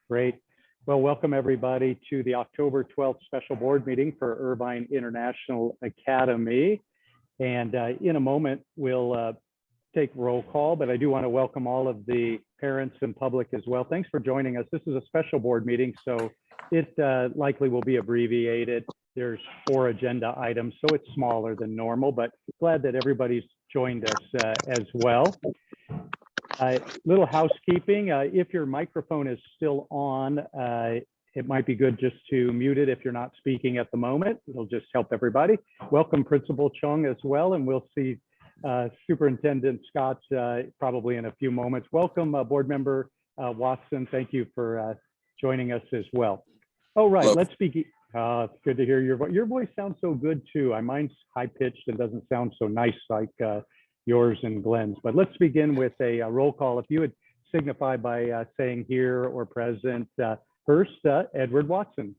Great. Well, welcome everybody to the October 12th special board meeting for Irvine International Academy. And in a moment, we'll take roll call, but I do want to welcome all of the parents and public as well. Thanks for joining us. This is a special board meeting, so it likely will be abbreviated. There's 4 agenda items, so it's smaller than normal, but glad that everybody's joined us as well. Little housekeeping, if your microphone is still on, it might be good just to mute it if you're not speaking at the moment. It'll just help everybody. Welcome Principal Chung as well, and we'll see Superintendent Scott probably in a few moments. Welcome Board Member Watson, thank you for joining us as well. All right, let's begin. It's good to hear your voice. Your voice sounds so good too. Mine's high pitched and doesn't sound so nice like yours and Glenn's, but let's begin with a roll call. If you would signify by saying here or present. First, Edward Watson.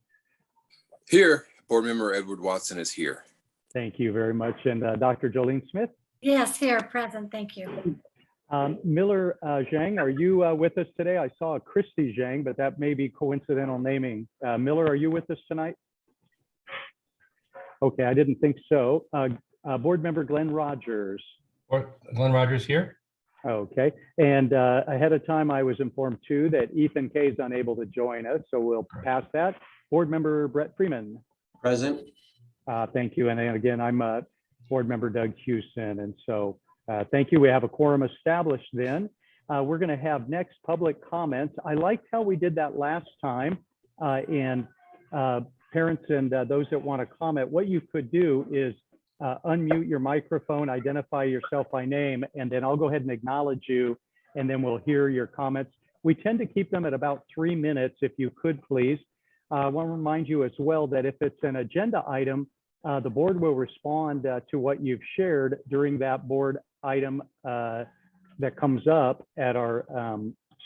Here, Board Member Edward Watson is here. Thank you very much. And Dr. Jolene Smith? Yes, here, present, thank you. Miller Zhang, are you with us today? I saw Christy Zhang, but that may be coincidental naming. Miller, are you with us tonight? Okay, I didn't think so. Board Member Glenn Rogers. Glenn Rogers here. Okay, and ahead of time, I was informed too that Ethan Kay is unable to join us, so we'll pass that. Board Member Brett Freeman. Present. Thank you, and then again, I'm Board Member Doug Hewson, and so thank you. We have a quorum established then. We're going to have next public comments. I liked how we did that last time, and parents and those that want to comment, what you could do is unmute your microphone, identify yourself by name, and then I'll go ahead and acknowledge you, and then we'll hear your comments. We tend to keep them at about 3 minutes, if you could please. I want to remind you as well that if it's an agenda item, the board will respond to what you've shared during that board item that comes up at our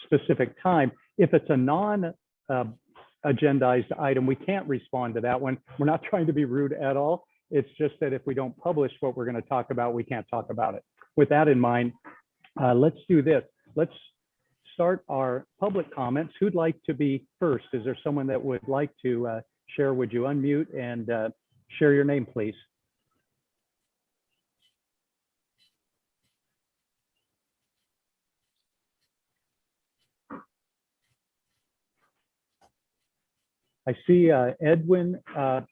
specific time. If it's a non-agendized item, we can't respond to that one. We're not trying to be rude at all. It's just that if we don't publish what we're going to talk about, we can't talk about it. With that in mind, let's do this. Let's start our public comments. Who'd like to be first? Is there someone that would like to share? Would you unmute and share your name, please? I see Edwin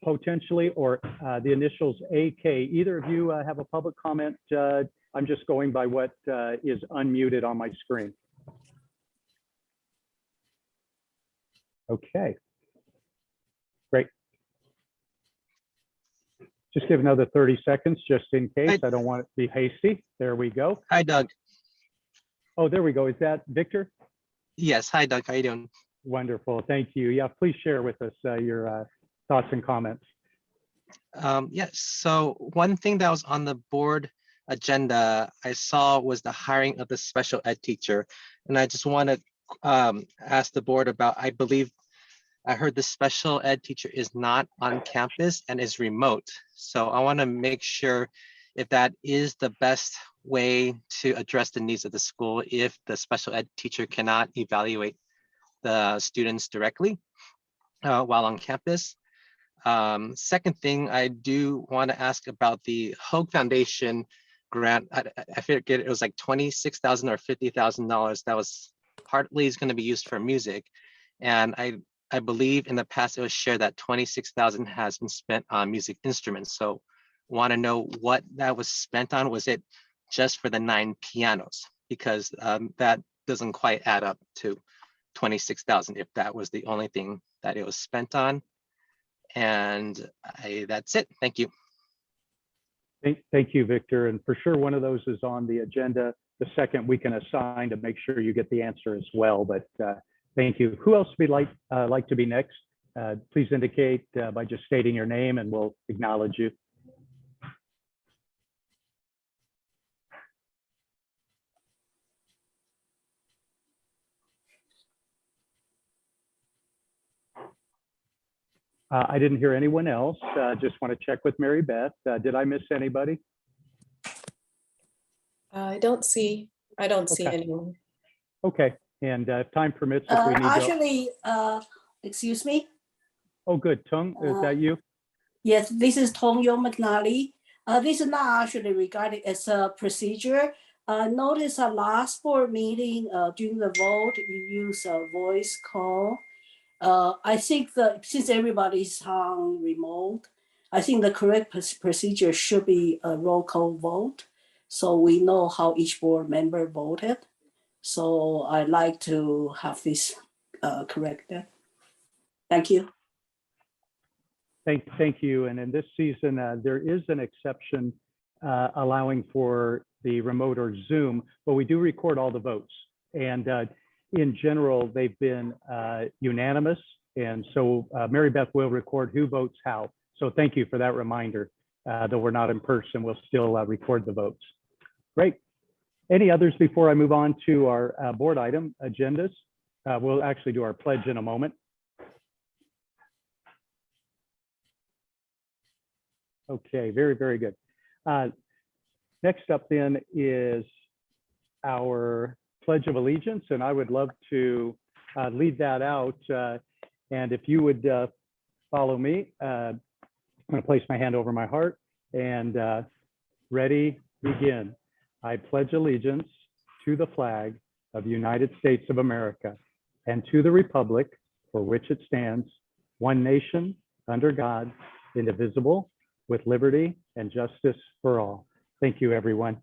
potentially, or the initials AK. Either of you have a public comment? I'm just going by what is unmuted on my screen. Okay, great. Just give another 30 seconds just in case. I don't want it to be hasty. There we go. Hi, Doug. Oh, there we go. Is that Victor? Yes. Hi, Doug. How you doing? Wonderful. Thank you. Yeah, please share with us your thoughts and comments. Yes. So one thing that was on the board agenda I saw was the hiring of the special ed teacher. And I just want to ask the board about, I believe I heard the special ed teacher is not on campus and is remote. So I want to make sure if that is the best way to address the needs of the school, if the special ed teacher cannot evaluate the students directly while on campus. Second thing, I do want to ask about the Hoag Foundation grant. I forget, it was like $26,000 or $50,000 that was partly is going to be used for music. And I believe in the past it was shared that $26,000 has been spent on music instruments. So want to know what that was spent on. Was it just for the 9 pianos? Because that doesn't quite add up to 26,000 if that was the only thing that it was spent on. And that's it. Thank you. Thank you, Victor. And for sure, one of those is on the agenda. The second we can assign to make sure you get the answer as well. But thank you. Who else would like to be next? Please indicate by just stating your name and we'll acknowledge you. I didn't hear anyone else. Just want to check with Mary Beth. Did I miss anybody? I don't see anyone. Okay, And if time permits, if we need to. Actually, excuse me. Oh, good. Tung, is that you? Yes, this is Tonyo McNally. This is not actually regarding as a procedure. Notice our last board meeting during the vote, you use a voice call. I think that since everybody's on remote, I think the correct procedure should be a roll call vote. So we know how each board member voted. So I'd like to have this corrected. Thank you. Thank you. And in this season, there is an exception allowing for the remote or Zoom, but we do record all the votes. And in general, they've been unanimous. And so Mary Beth will record who votes how. So thank you for that reminder. Though we're not in person, we'll still record the votes. Great. Any others before I move on to our board item agendas? We'll actually do our pledge in a moment. Okay, very, very good. Next up then is our Pledge of Allegiance, and I would love to lead that out. And if you would follow me, I'm going to place my hand over my heart and ready, begin. I pledge allegiance to the flag of the United States of America and to the republic for which it stands, one nation, under God, indivisible, with liberty and justice for all. Thank you, everyone.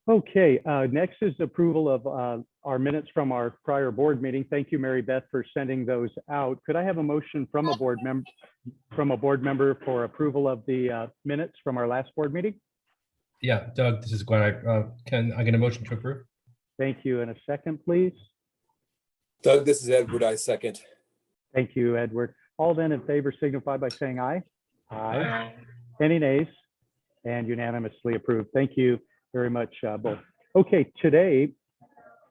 Okay, next is approval of our minutes from our prior board meeting. Thank you, Mary Beth, for sending those out. Could I have a motion from a board member for approval of the minutes from our last board meeting? Yeah, Doug, this is Glenn. Can I get a motion to approve? Thank you. And a second, please. Doug, this is Edward. I second. Thank you, Edward. All then in favor signify by saying aye. Aye. Any nays? And unanimously approved. Thank you very much, both. Okay, today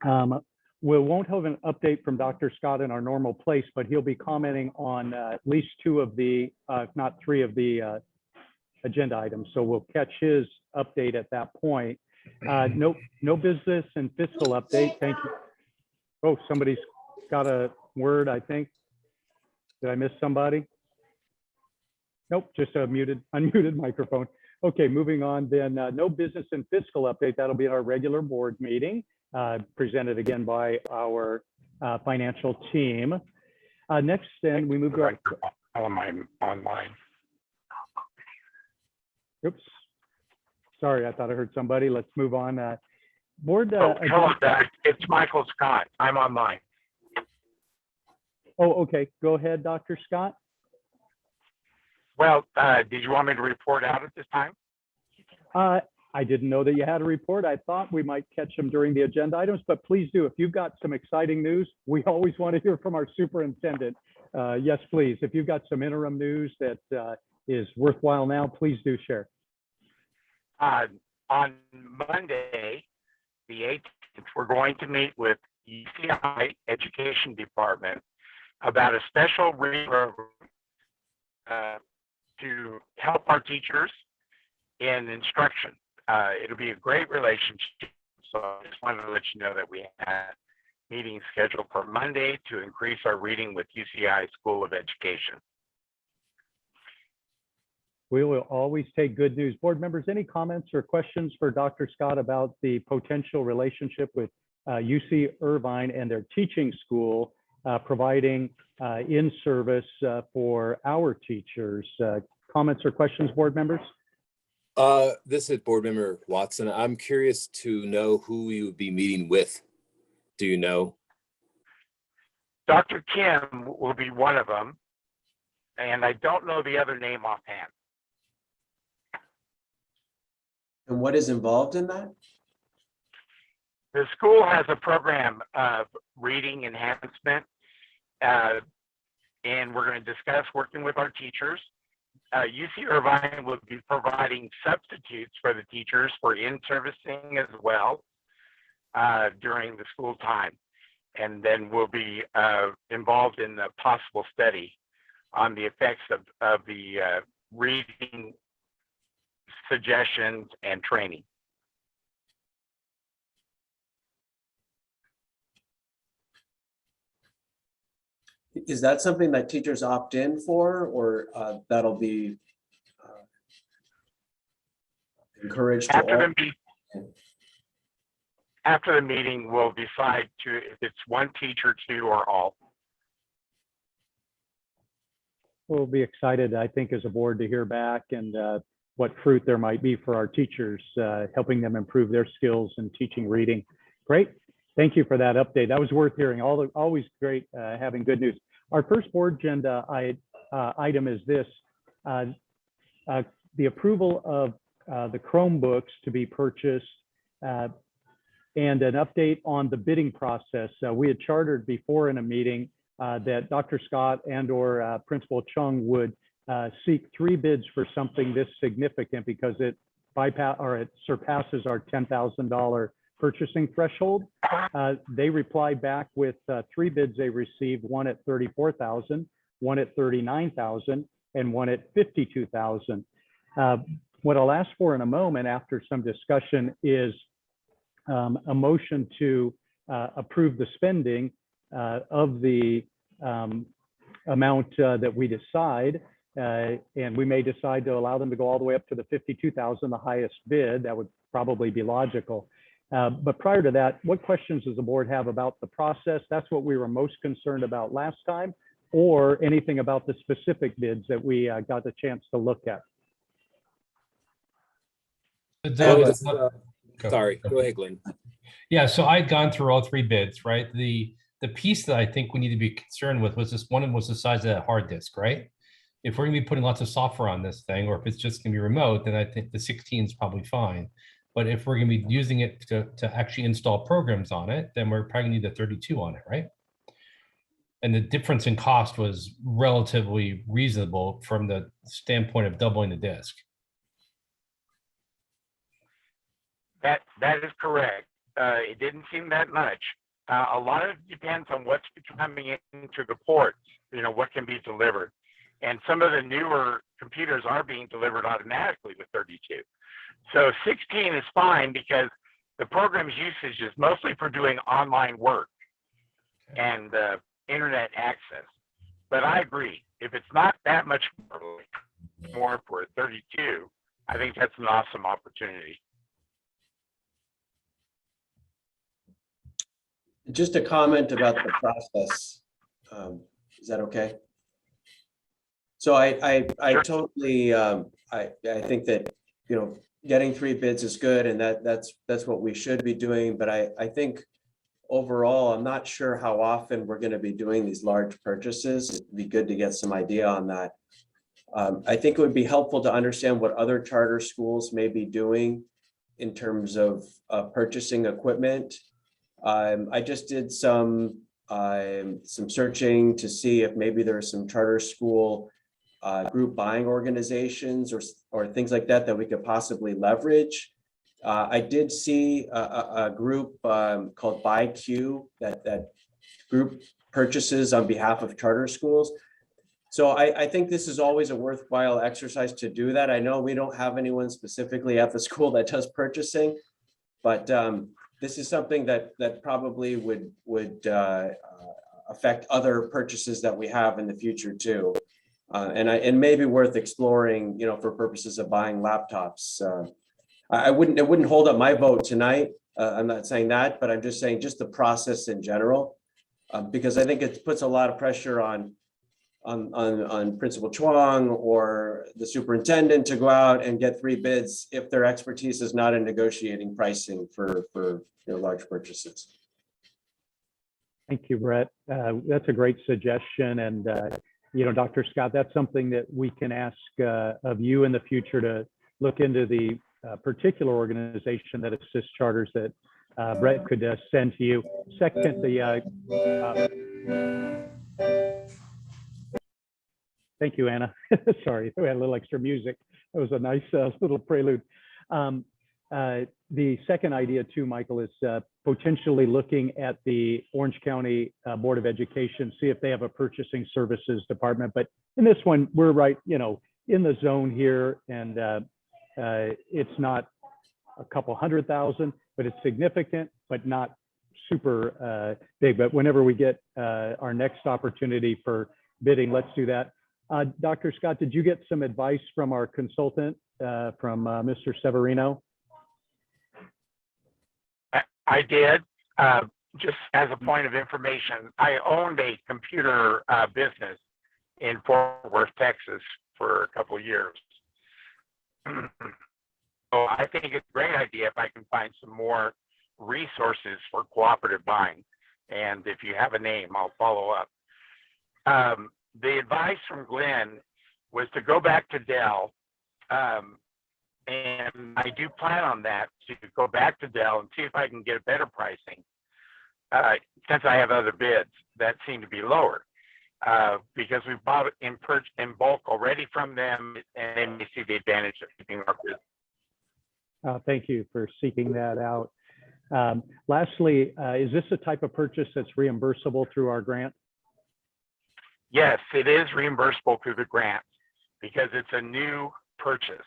we won't have an update from Dr. Scott in our normal place, but he'll be commenting on at least two of the, if not three of the agenda items. So we'll catch his update at that point. No business and fiscal update. Thank you. Oh, somebody's got a word, I think. Did I miss somebody? Nope, just a unmuted microphone. Okay, moving on then. No business and fiscal update. That'll be our regular board meeting, presented again by our financial team. Next, then we move to our online. Oops. Sorry, I thought I heard somebody. Let's move on. Board. Hello, Doug. It's Michael Scott. I'm online. Oh, okay. Go ahead, Dr. Scott. Well, did you want me to report out at this time? I didn't know that you had a report. I thought we might catch them during the agenda items, but please do. If you've got some exciting news, we always want to hear from our superintendent. Yes, please. If you've got some interim news that is worthwhile now, please do share. On Monday, the 18th, we're going to meet with IIA Education Department about a special reading program to help our teachers in instruction. It'll be a great relationship. So I just wanted to let you know that we have meetings scheduled for Monday to increase our reading with UCI School of Education. We will always take good news. Board members, any comments or questions for Dr. Scott about the potential relationship with UC Irvine and their teaching school providing in-service for our teachers? Comments or questions, board members? This is Board Member Watson. I'm curious to know who you would be meeting with. Do you know? Dr. Kim will be one of them, and I don't know the other name offhand. And what is involved in that? The school has a program of reading enhancement, and we're going to discuss working with our teachers. UC Irvine will be providing substitutes for the teachers for in-servicing as well during the school time. And then we'll be involved in the possible study on the effects of the reading suggestions and training. Is that something that teachers opt in for, or that'll be encouraged to After all? the meeting, after the meeting, we'll decide if it's one teacher, two, or all. We'll be excited, I think, as a board to hear back and what fruit there might be for our teachers, helping them improve their skills in teaching reading. Great. Thank you for that update. That was worth hearing. Always great having good news. Our first board agenda item is this, the approval of the Chromebooks to be purchased and an update on the bidding process. We had chartered before in a meeting that Dr. Scott and or Principal Chung would seek 3 bids for something this significant because it surpasses our $10,000 purchasing threshold. They replied back with 3 bids they received, one at $34,000, one at $39,000, and one at $52,000. What I'll ask for in a moment after some discussion is a motion to approve the spending of the amount that we decide, and we may decide to allow them to go all the way up to the $52,000, the highest bid. That would probably be logical. But prior to that, what questions does the board have about the process? That's what we were most concerned about last time, or anything about the specific bids that we got the chance to look at. Sorry, go ahead, Glenn. Yeah, so I'd gone through all 3 bids, right? The piece that I think we need to be concerned with was this one was the size of that hard disk, right? If we're gonna be putting lots of software on this thing, or if it's just gonna be remote, then I think the 16 is probably fine. But if we're gonna be using it to actually install programs on it, then we're probably gonna need the 32 on it, right? And the difference in cost was relatively reasonable from the standpoint of doubling the disk. That is correct. It didn't seem that much. A lot of it depends on what's coming into the ports, what can be delivered. And some of the newer computers are being delivered automatically with 32. So 16 is fine because the program's usage is mostly for doing online work and internet access. But I agree, if it's not that much more for 32, I think that's an awesome opportunity. Just a comment about the process. Is that okay? So I totally, I think that, getting 3 bids is good, and that's what we should be doing. But I think overall, I'm not sure how often we're going to be doing these large purchases. It'd be good to get some idea on that. I think it would be helpful to understand what other charter schools may be doing in terms of purchasing equipment. I just did some searching to see if maybe there are some charter school group buying organizations or things like that we could possibly leverage. I did see a group called BuyQ that group purchases on behalf of charter schools. So I think this is always a worthwhile exercise to do that. I know we don't have anyone specifically at the school that does purchasing, but this is something that probably would affect other purchases that we have in the future too. And maybe worth exploring, for purposes of buying laptops. It wouldn't hold up my vote tonight. I'm not saying that, but I'm just saying just the process in general, because I think it puts a lot of pressure on Principal Chuang or the superintendent to go out and get 3 bids if their expertise is not in negotiating pricing for large purchases. Thank you, Brett. That's a great suggestion. And, Dr. Scott, that's something that we can ask of you in the future to look into the particular organization that assists charters that Brett could send to you. Second, thank you, Anna. Sorry, we had a little extra music. That was a nice little prelude. The second idea too, Michael, is potentially looking at the Orange County Board of Education, see if they have a purchasing services department. But in this one, we're right, in the zone here, and it's not a couple $100,000, but it's significant, but not super big, but whenever we get our next opportunity for bidding, let's do that. Dr. Scott, did you get some advice from our consultant, from Mr. Severino? I did. Just as a point of information, I owned a computer business in Fort Worth, Texas for a couple of years. So I think it's a great idea if I can find some more resources for cooperative buying. And if you have a name, I'll follow up. The advice from Glenn was to go back to Dell. And I do plan on that, to go back to Dell and see if I can get better pricing. Since I have other bids that seem to be lower, because we bought it in bulk already from them, and then we see the advantage of keeping our business. Thank you for seeking that out. Lastly, is this a type of purchase that's reimbursable through our grant? Yes, it is reimbursable through the grant because it's a new purchase.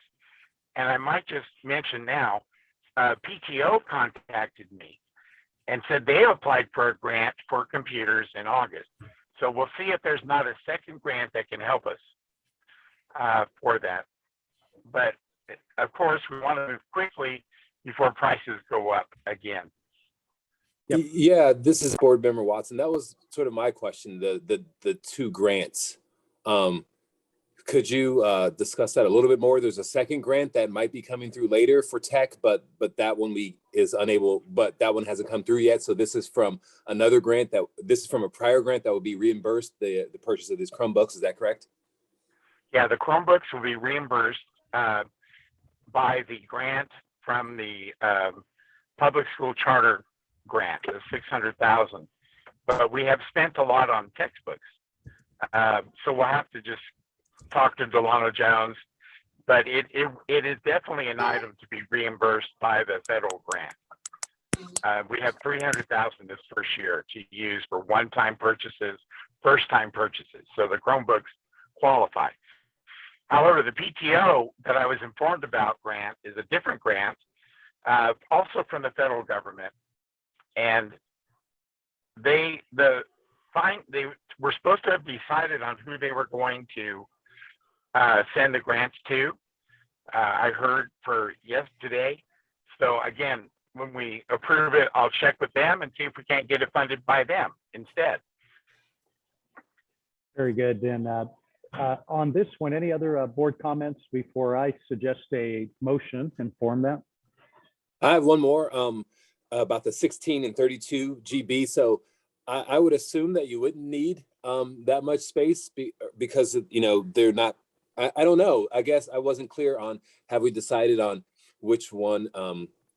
And I might just mention now, PTO contacted me and said they applied for a grant for computers in August. So we'll see if there's not a second grant that can help us for that. But of course, we want to move quickly before prices go up again. Yep. Yeah, this is Board Member Watson. That was sort of my question, the two grants. Could you discuss that a little bit more? There's a second grant that might be coming through later for tech, but that one that one hasn't come through yet. So this is from another grant this is from a prior grant that will be reimbursed, the purchase of these Chromebooks. Is that correct? Yeah, the Chromebooks will be reimbursed by the grant from the public school charter grant, the $600,000. But we have spent a lot on textbooks. So we'll have to just talk to Delano Jones, but it is definitely an item to be reimbursed by the federal grant. We have $300,000 this first year to use for one-time purchases, first-time purchases. So the Chromebooks qualify. However, the PTO that I was informed about grant is a different grant, also from the federal government, and they were supposed to have decided on who they were going to send the grants to. I heard for yesterday. So again, when we approve it, I'll check with them and see if we can't get it funded by them instead. Very good. And on this one, any other board comments before I suggest a motion and form that? I have one more about the 16 and 32 GB. So I would assume that you wouldn't need that much space because they're not. I don't know. I guess I wasn't clear on, have we decided on which one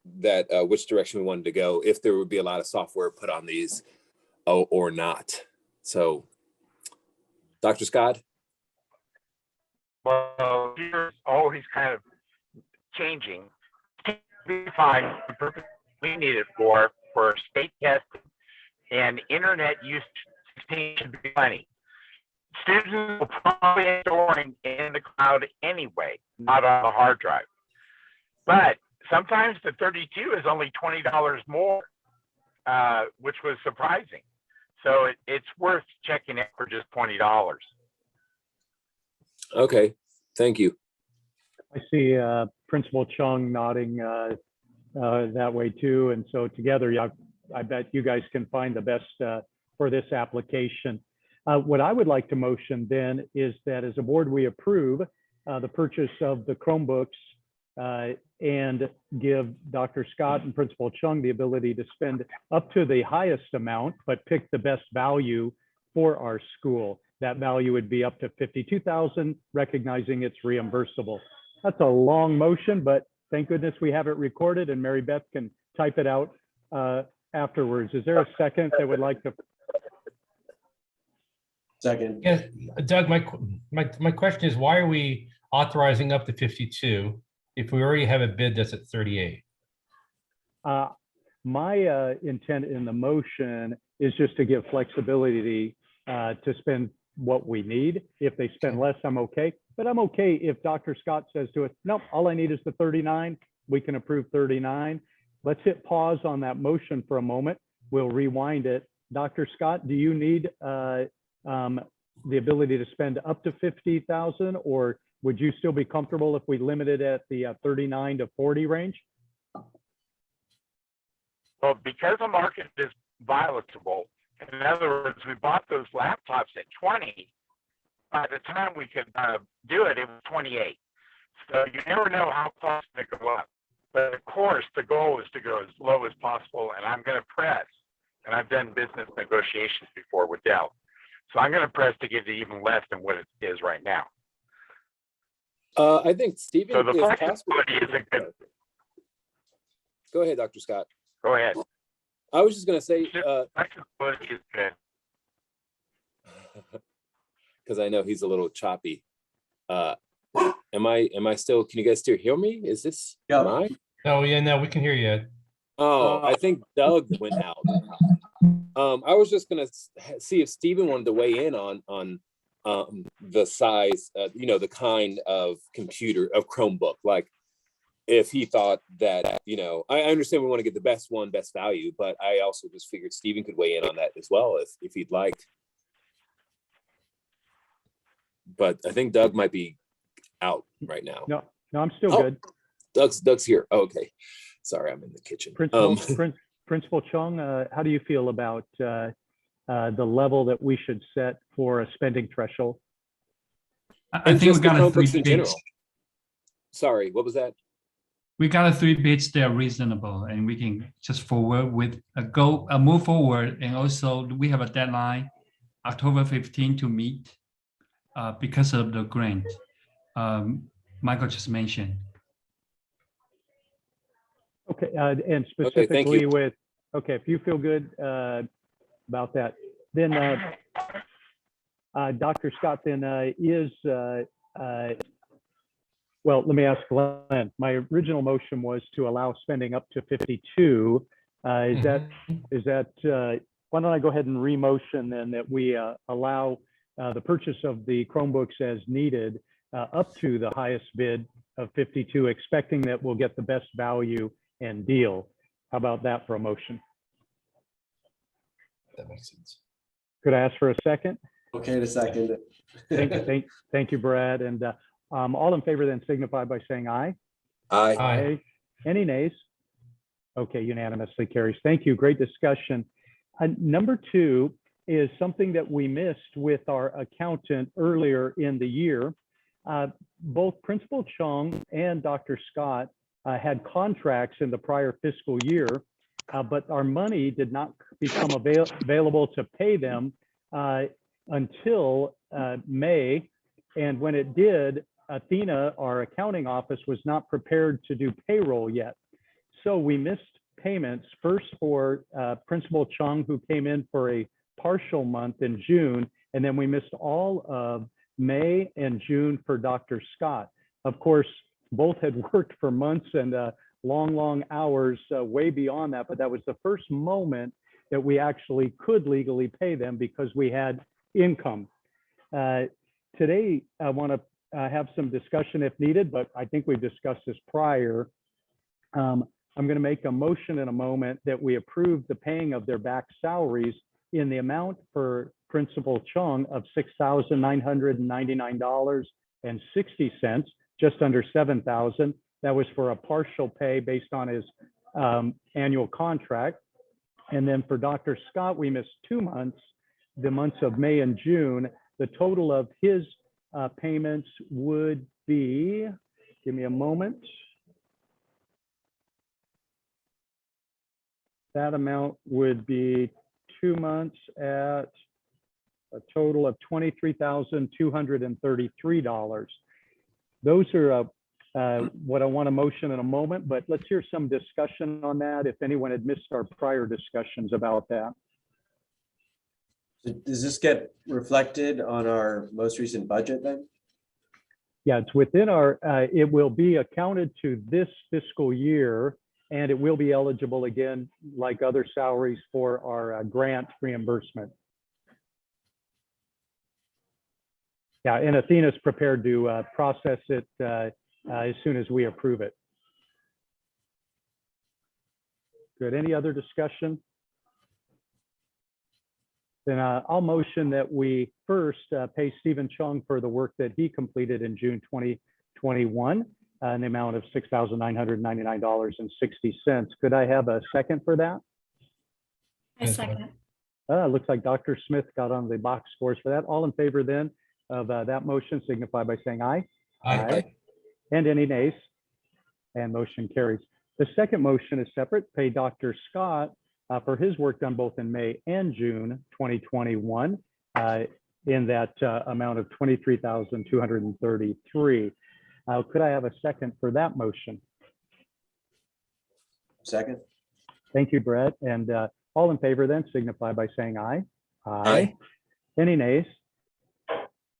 which direction we wanted to go, if there would be a lot of software put on these or not. So, Dr. Scott? Well, here's always kind of changing. We find the purpose we need it for state testing and internet use should be plenty. Students will probably be storing in the cloud anyway, not on the hard drive. But sometimes the 32 is only $20 more, which was surprising. So it's worth checking it for just $20. Okay, thank you. I see Principal Chung nodding that way too. And so together, I bet you guys can find the best for this application. What I would like to motion then is that as a board, we approve the purchase of the Chromebooks and give Dr. Scott and Principal Chung the ability to spend up to the highest amount, but pick the best value for our school. That value would be up to $52,000, recognizing it's reimbursable. That's a long motion, but thank goodness we have it recorded and Mary Beth can type it out afterwards. Is there a second that would like to? Second. Yeah, Doug, my question is, why are we authorizing up to 52 if we already have a bid that's at 38? My intent in the motion is just to give flexibility to spend what we need. If they spend less, I'm okay. But I'm okay if Dr. Scott says to us, nope, all I need is the 39. We can approve 39. Let's hit pause on that motion for a moment. we'll rewind it. Dr. Scott, do you need the ability to spend up to 50,000, or would you still be comfortable if we limited at the 39 to 40 range? Well, because the market is volatile, in other words, we bought those laptops at 20. By the time we could do it, it was 28. So you never know how fast they go up. But of course, the goal is to go as low as possible, and I'm going to press. And I've done business negotiations before with Dell. So I'm going to press to get it even less than what it is right now. I think Stephen, So the if possible. flexibility is a good. Go ahead, Dr. Scott. Go ahead. I was just going to say, Flexibility is good. because I know he's a little choppy. Am I still, can you guys still hear me? Is this Yeah. mine? Oh, yeah, no, we can hear you. Oh, I think Doug went out. I was just gonna see if Stephen wanted to weigh in on the size, the kind of computer, of Chromebook. Like, if he thought that, I understand we want to get the best one, best value, but I also just figured Stephen could weigh in on that as well if he'd like. But I think Doug might be out right now. No, I'm still Oh. good. Doug's here. Oh, okay. Sorry, I'm in the kitchen. Principal Chung, how do you feel about the level that we should set for a spending threshold? I And think we just the got a 3 Chromebooks in general. bids. Sorry, what was that? We got a 3 bids. They're reasonable, and we can just forward with a move forward. And also, we have a deadline, October 15 to meet because of the grant Michael just mentioned. Okay, and thank specifically you. if you feel good about that, then Dr. Scott, then well, let me ask Glenn. My original motion was to allow spending up to 52. Is that, why don't I go ahead and re-motion then that we allow the purchase of the Chromebooks as needed up to the highest bid of 52, expecting that we'll get the best value and deal. How about that for a motion? That makes sense. Could I ask for a second? Okay to second it. Thank you, Brad. And all in favor then signify by saying aye. Aye. Aye. Any nays? Okay, unanimously carries. Thank you. Great discussion. Number 2 is something that we missed with our accountant earlier in the year. Both Principal Chung and Dr. Scott had contracts in the prior fiscal year, but our money did not become available to pay them until May. And when it did, Athena, our accounting office, was not prepared to do payroll yet. So we missed payments first for Principal Chung, who came in for a partial month in June, and then we missed all of May and June for Dr. Scott. Of course, both had worked for months and long hours way beyond that, but that was the first moment that we actually could legally pay them because we had income. Today, I want to have some discussion if needed, but I think we've discussed this prior. I'm going to make a motion in a moment that we approve the paying of their back salaries in the amount for Principal Chung of $6,999.60, just under $7,000. That was for a partial pay based on his annual contract. And then for Dr. Scott, we missed 2 months, the months of May and June. The total of his payments would be, give me a moment. That amount would be 2 months at a total of $23,233. Those are what I want to motion in a moment, but let's hear some discussion on that if anyone had missed our prior discussions about that. Does this get reflected on our most recent budget then? Yeah, it's within our, it will be accounted to this fiscal year, and it will be eligible again, like other salaries, for our grant reimbursement. Yeah, and Athena's prepared to process it as soon as we approve it. Good. Any other discussion? Then I'll motion that we first pay Stephen Chung for the work that he completed in June 2021 in the amount of $6,999.60. Could I have a second for that? I second. Looks like Dr. Smith got on the box scores for that. All in favor then of that motion signify by saying aye. Aye. And any nays? And motion carries. The second motion is separate. Pay Dr. Scott for his work done both in May and June 2021 in that amount of $23,233. Could I have a second for that motion? Second. Thank you, Brett. And all in favor then signify by saying aye. Aye. Any nays?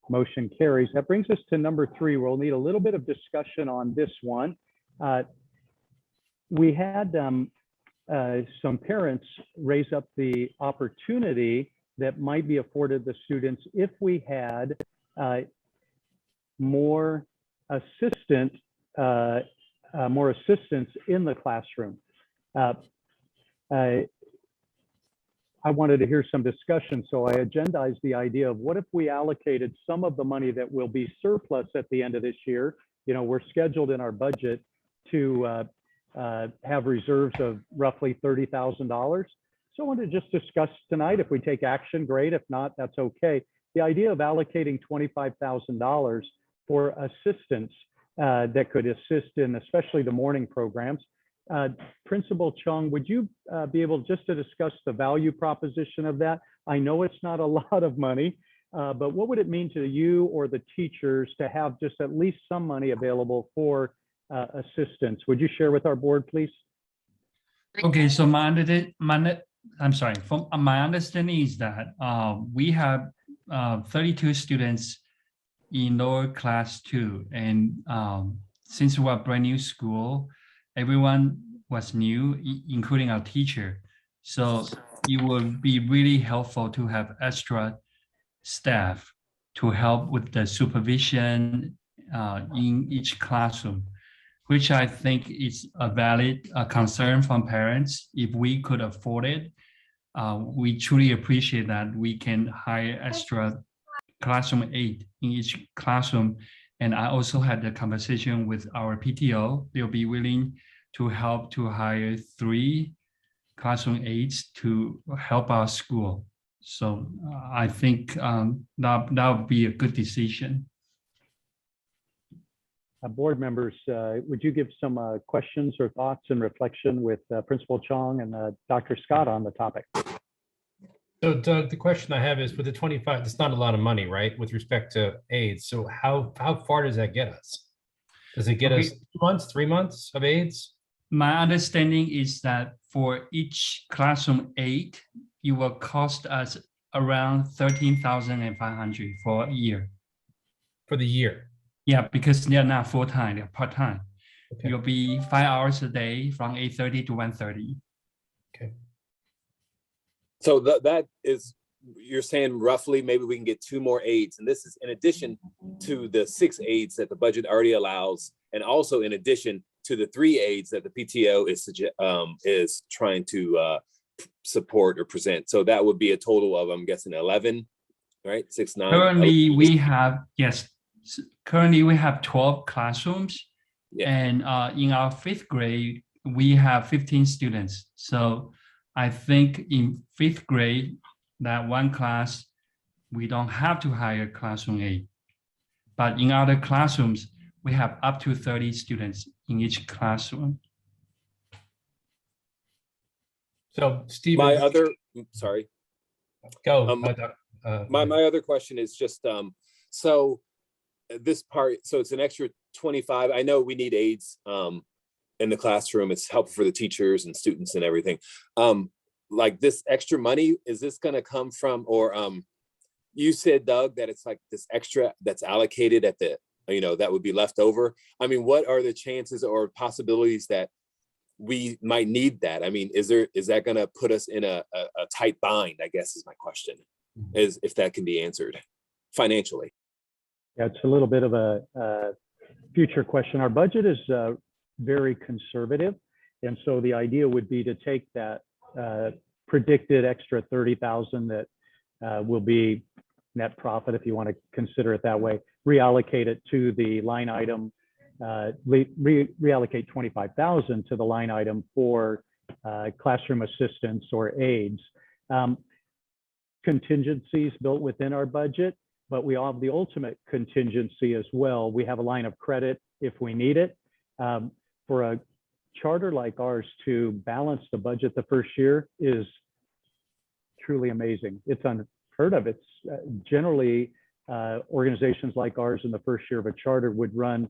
Motion carries. That brings us to number 3. We'll need a little bit of discussion on this one. We had some parents raise up the opportunity that might be afforded the students if we had more assistance in the classroom. I wanted to hear some discussion, so I agendized the idea of what if we allocated some of the money that will be surplus at the end of this year. You know, we're scheduled in our budget to have reserves of roughly $30,000. So I wanted to just discuss tonight. If we take action, great. If not, that's okay. The idea of allocating $25,000 for assistance that could assist in especially the morning programs. Principal Chung, would you be able just to discuss the value proposition of that? I know it's not a lot of money, but what would it mean to you or the teachers to have just at least some money available for assistance? Would you share with our board, please? Okay, so my understanding is that we have 32 students in lower class 2, and since we're a brand new school, everyone was new, including our teacher. So it would be really helpful to have extra staff to help with the supervision in each classroom, which I think is a valid concern from parents. If we could afford it, we truly appreciate that we can hire extra classroom aide in each classroom. And I also had the conversation with our PTO. They'll be willing to help to hire 3 classroom aides to help our school. So I think that would be a good decision. Board members, would you give some questions or thoughts and reflection with Principal Chong and Dr. Scott on the topic? So Doug, the question I have is with the 25, it's not a lot of money, right? With respect to aides. So how far does that get us? Does it get us 2 months, 3 months of aides? My understanding is that for each classroom aide, it will cost us around $13,500 for a year. For the year? Yeah, because they're not full-time, they're part-time. Okay. It'll be 5 hours a day from 8:30 to 1:30. Okay. So that is, you're saying roughly maybe we can get 2 more aides, and this is in addition to the 6 aides that the budget already allows, and also in addition to the 3 aides that the PTO is trying to support or present. So that would be a total of, I'm guessing, 11, right? 6, 9. Currently, we have, yes, currently we have 12 classrooms. Yeah. And in our 5th grade, we have 15 students. So I think in 5th grade, that one class, we don't have to hire classroom aide. But in other classrooms, we have up to 30 students in each classroom. So Stephen, My other, sorry. go. My other question is just, so this part, so it's an extra 25. I know we need aides in the classroom. It's helpful for the teachers and students and everything. Like this extra money, is this going to come from, or you said, Doug, that it's like this extra that's allocated at the, that would be left over. I mean, what are the chances or possibilities that we might need that? I mean, is that going to put us in a tight bind, I guess is my question, is if that can be answered financially. Yeah, it's a little bit of a future question. Our budget is very conservative. And so the idea would be to take that predicted extra 30,000 that will be net profit, if you want to consider it that way, reallocate it to the line item, reallocate 25,000 to the line item for classroom assistants or aides. Contingencies built within our budget, but we have the ultimate contingency as well. We have a line of credit if we need it. For a charter like ours to balance the budget the first year is truly amazing. It's unheard of. It's generally organizations like ours in the first year of a charter would run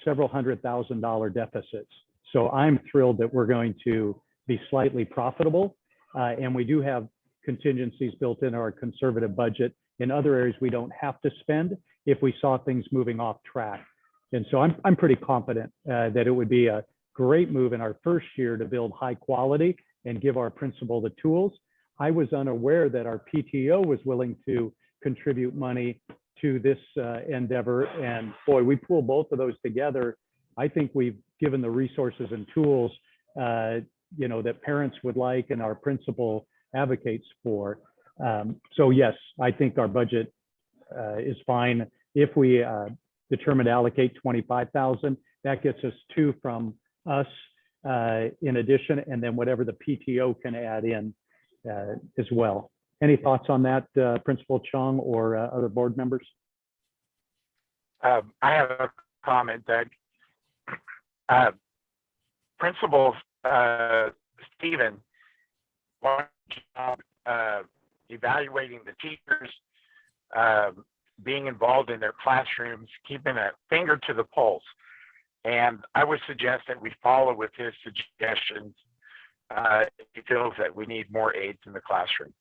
several $100,000 deficits. So I'm thrilled that we're going to be slightly profitable. And we do have contingencies built in our conservative budget. In other areas, we don't have to spend if we saw things moving off track. And so I'm pretty confident that it would be a great move in our first year to build high quality and give our principal the tools. I was unaware that our PTO was willing to contribute money to this endeavor. And boy, we pull both of those together. I think we've given the resources and tools that parents would like and our principal advocates for. So yes, I think our budget is fine. If we determine to allocate 25,000, that gets us 2 from us in addition, and then whatever the PTO can add in as well. Any thoughts on that, Principal Chung or other board members? I have a comment, Doug. Principal Stephen, evaluating the teachers, being involved in their classrooms, keeping a finger to the pulse. And I would suggest that we follow with his suggestions. He feels that we need more aides in the classroom.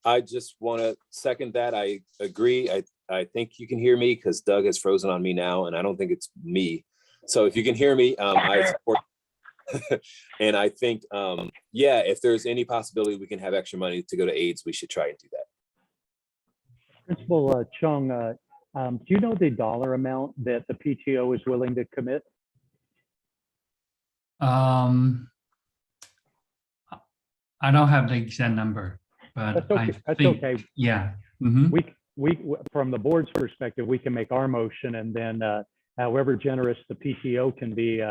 I just want to second that. I agree. I think you can hear me because Doug has frozen on me now, and I don't think it's me. So if you can hear me, I support. And I think, yeah, if there's any possibility we can have extra money to go to aides, we should try and do that. Principal Chung, do you know the dollar amount that the PTO is willing to commit? I don't have the exact number, but That's okay. I That's think, okay. yeah. Mhm. We from the board's perspective, we can make our motion, and then however generous the PTO can be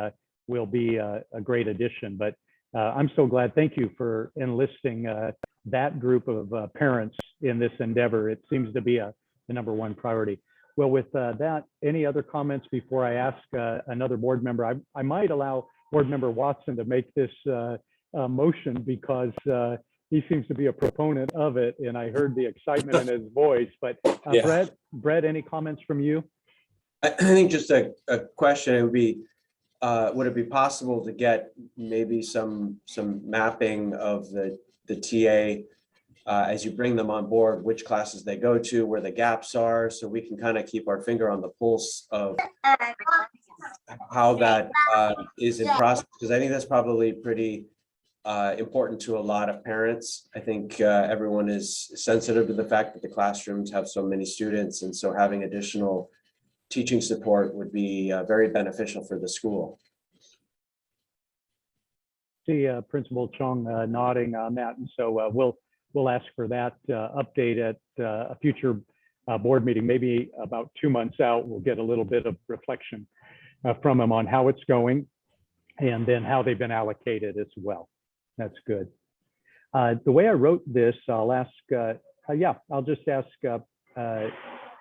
will be a great addition. But I'm so glad. Thank you for enlisting that group of parents in this endeavor. It seems to be the #1 priority. Well, with that, any other comments before I ask another board member? I might allow Board Member Watson to make this motion because he seems to be a proponent of it, and I heard the excitement in his voice. But Yeah. Brett, any comments from you? I think just a question, it would be, would it be possible to get maybe some mapping of the TA as you bring them on board, which classes they go to, where the gaps are, so we can kind of keep our finger on the pulse of how that is in process, because I think that's probably pretty important to a lot of parents. I think everyone is sensitive to the fact that the classrooms have so many students, and so having additional teaching support would be very beneficial for the school. See Principal Chung nodding on that, and so we'll ask for that update at a future board meeting, maybe about 2 months out. We'll get a little bit of reflection from him on how it's going, and then how they've been allocated as well. That's good. The way I wrote this, I'll ask, I'll just ask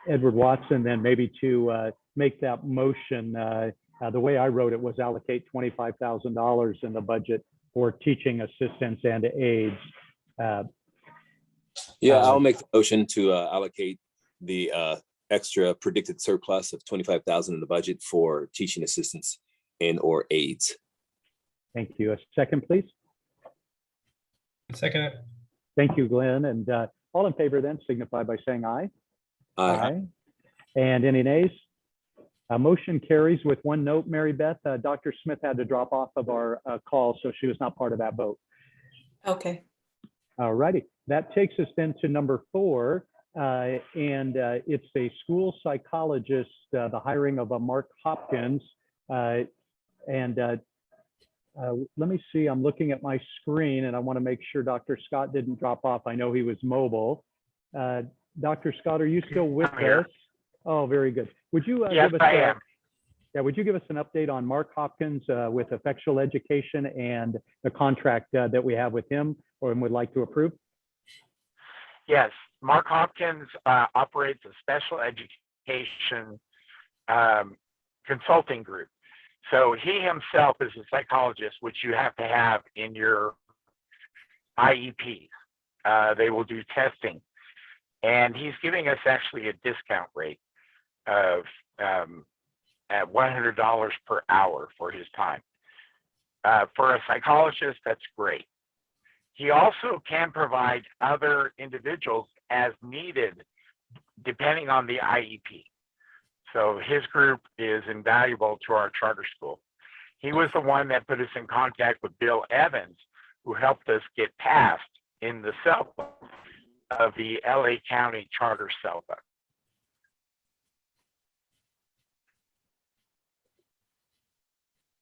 Edward Watson then maybe to make that motion. The way I wrote it was allocate $25,000 in the budget for teaching assistants and aides. I'll make the motion to allocate the extra predicted surplus of 25,000 in the budget for teaching assistants and or aides. Thank you. A second, please. Second. Thank you, Glenn. And all in favor then signify by saying aye. Aye. And any nays? Motion carries with one note, Mary Beth. Dr. Smith had to drop off of our call, so she was not part of that vote. Okay. All righty. That takes us then to #4, and it's a school psychologist, the hiring of a Mark Hopkins. And let me see, I'm looking at my screen and I want to make sure Dr. Scott didn't drop off. I know he was mobile. Dr. Scott, are you still with I'm here. us? Oh, very good. Would you Yes, give us I am. Yeah, would you give us an update on Mark Hopkins with Effectual Education and the contract that we have with him or would like to approve? Yes, Mark Hopkins operates a special education consulting group. So he himself is a psychologist, which you have to have in your IEPs. They will do testing. And he's giving us actually a discount rate of at $100 per hour for his time. For a psychologist, that's great. He also can provide other individuals as needed, depending on the IEP. So his group is invaluable to our charter school. He was the one that put us in contact with Bill Evans, who helped us get passed in the CELPA of the LA County Charter CELPA.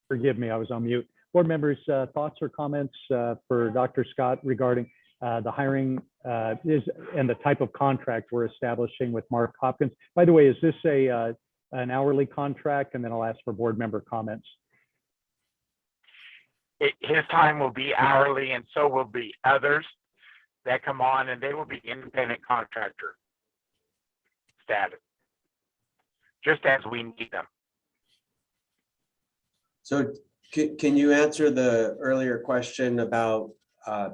Forgive me, I was on mute. Board members, thoughts or comments for Dr. Scott regarding the hiring and the type of contract we're establishing with Mark Hopkins? By the way, is this an hourly contract? And then I'll ask for board member comments. His time will be hourly, and so will be others that come on, and they will be independent contractor status, just as we need them. So can you answer the earlier question about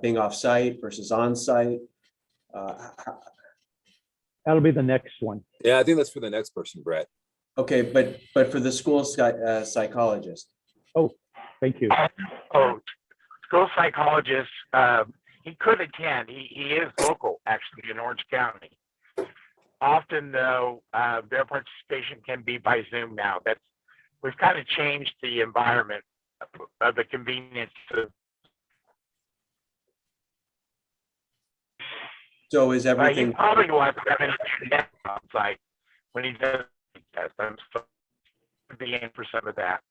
being off-site versus on-site? That'll be the next one. Yeah, I think that's for the next person, Brett. Okay, but for the school psychologist. Thank you. Oh, school psychologist, he could attend. He is local, actually, in Orange County. Often, though, their participation can be by Zoom now. We've kind of changed the environment of the convenience of. So is He everything, probably wants to have an internet on site when he does the test. I'm so be in for some of that.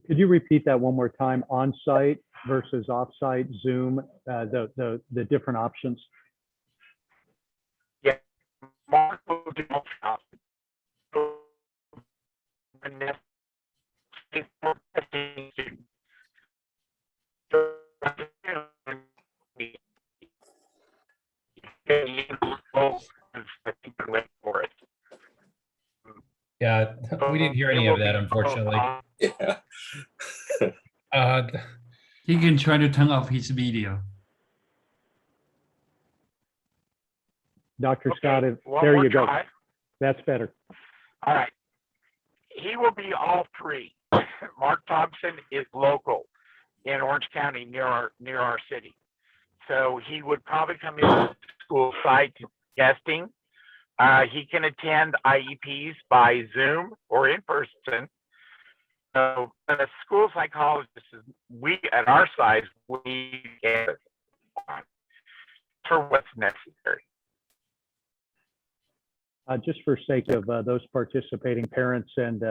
Could you repeat that one more time? On-site versus off-site, Zoom, the different options? Yeah, Mark will do both. Yeah, we didn't hear any of that, unfortunately. Yeah. He can try to turn off his video. Dr. Scott, One there more you go. try. That's better. All right. He will be all three. Mark Thompson is local in Orange County near our city. So he would probably come into the school site testing. He can attend IEPs by Zoom or in person. So a school psychologist, we at our size, we get for what's necessary. Just for sake of those participating parents and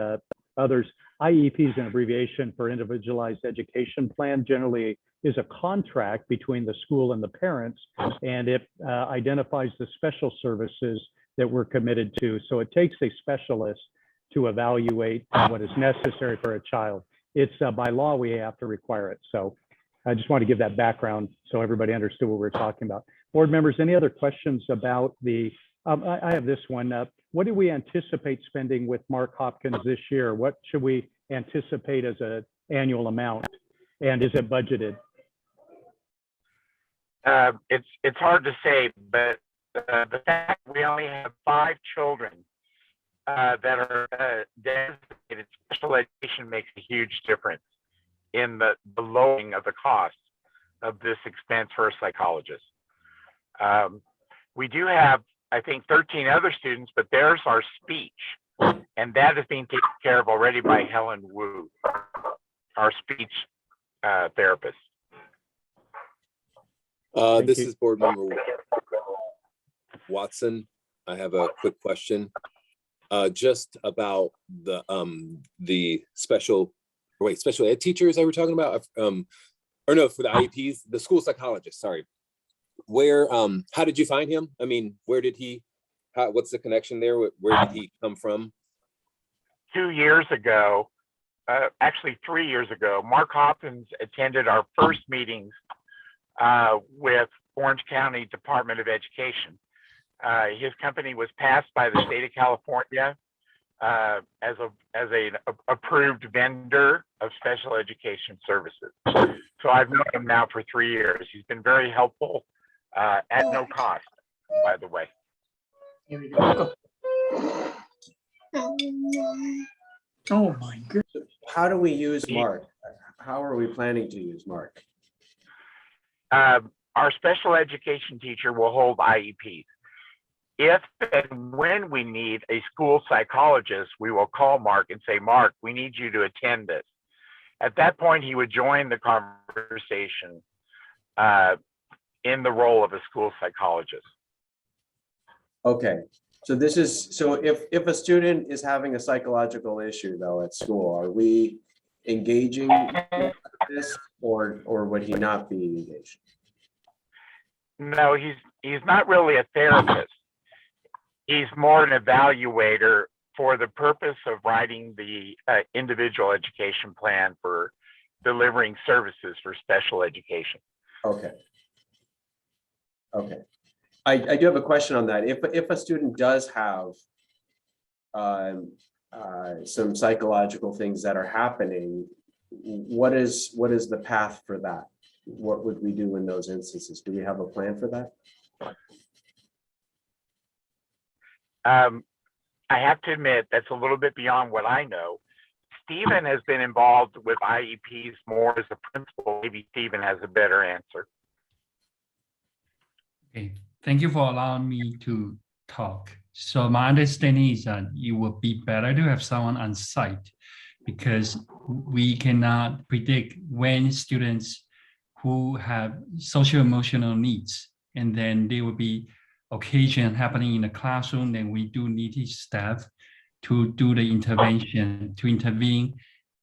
others, IEP is an abbreviation for Individualized Education Plan. Generally is a contract between the school and the parents, and it identifies the special services that we're committed to. So it takes a specialist to evaluate what is necessary for a child. It's by law, we have to require it. So I just want to give that background so everybody understood what we're talking about. Board members, any other questions about the I have this one. What do we anticipate spending with Mark Hopkins this year? What should we anticipate as an annual amount? And is it budgeted? It's hard to say, but the fact we only have 5 children that are designated special education makes a huge difference in the lowering of the cost of this expense for a psychologist. We do have, I think, 13 other students, but theirs are speech, and that is being taken care of already by Helen Wu, our speech therapist. This you. is board member Watson. I have a quick question. just about the special ed teachers that we're talking about, or no, for the IEPs, the school psychologist, sorry. Where, how did you find him? I mean, where did he, what's the connection there? Where did he come from? 2 years ago, actually 3 years ago, Mark Hopkins attended our first meetings with Orange County Department of Education. His company was passed by the state of California as an approved vendor of special education services. So I've known him now for 3 years. He's been very helpful at no cost, by the way. Oh my goodness. How do we use Mark? How are we planning to use Mark? Our special education teacher will hold IEPs. If and when we need a school psychologist, we will call Mark and say, Mark, we need you to attend this. At that point, he would join the conversation in the role of a school psychologist. Okay, so this is, so if a student is having a psychological issue though at school, are we engaging in this or would he not be engaged? No, he's not really a therapist. He's more an evaluator for the purpose of writing the individual education plan for delivering services for special education. Okay. Okay. I do have a question on that. If a student does have some psychological things that are happening, what is the path for that? What would we do in those instances? Do we have a plan for that? I have to admit, that's a little bit beyond what I know. Stephen has been involved with IEPs more as a principal. Maybe Stephen has a better answer. Okay, thank you for allowing me to talk. So my understanding is that it would be better to have someone on site because we cannot predict when students who have social emotional needs, and then there will be occasion happening in the classroom, then we do need his staff to do the intervention, to intervene,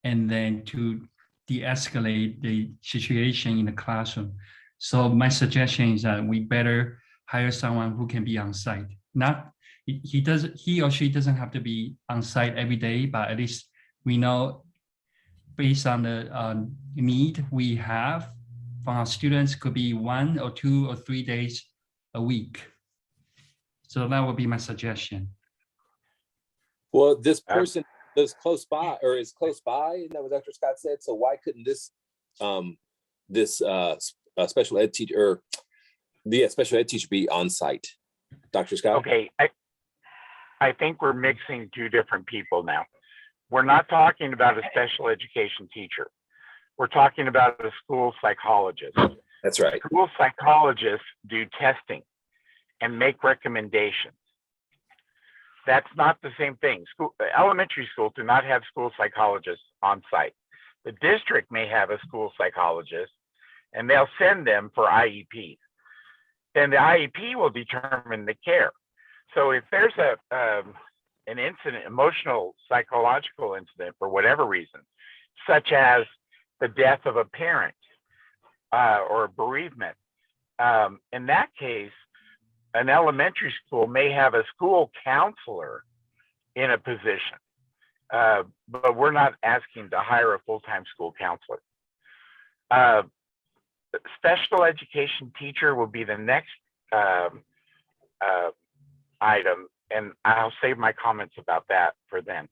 and then to de-escalate the situation in the classroom. So my suggestion is that we better hire someone who can be on site. Not he or she doesn't have to be on site every day, but at least we know based on the need we have from our students could be 1 or 2 or 3 days a week. So that would be my suggestion. Well, this person lives close by or is close by, and that was Dr. Scott said. So why couldn't this special ed teacher or the special ed teacher be on site, Dr. Scott? Okay, I think we're mixing two different people now. We're not talking about a special education teacher. We're talking about a school psychologist. That's right. School psychologists do testing and make recommendations. That's not the same thing. Elementary schools do not have school psychologists on site. The district may have a school psychologist and they'll send them for IEPs. Then the IEP will determine the care. So if there's an incident, emotional, psychological incident for whatever reason, such as the death of a parent or a bereavement, in that case, an elementary school may have a school counselor in a position, but we're not asking to hire a full-time school counselor. Special education teacher will be the next item, and I'll save my comments about that for then.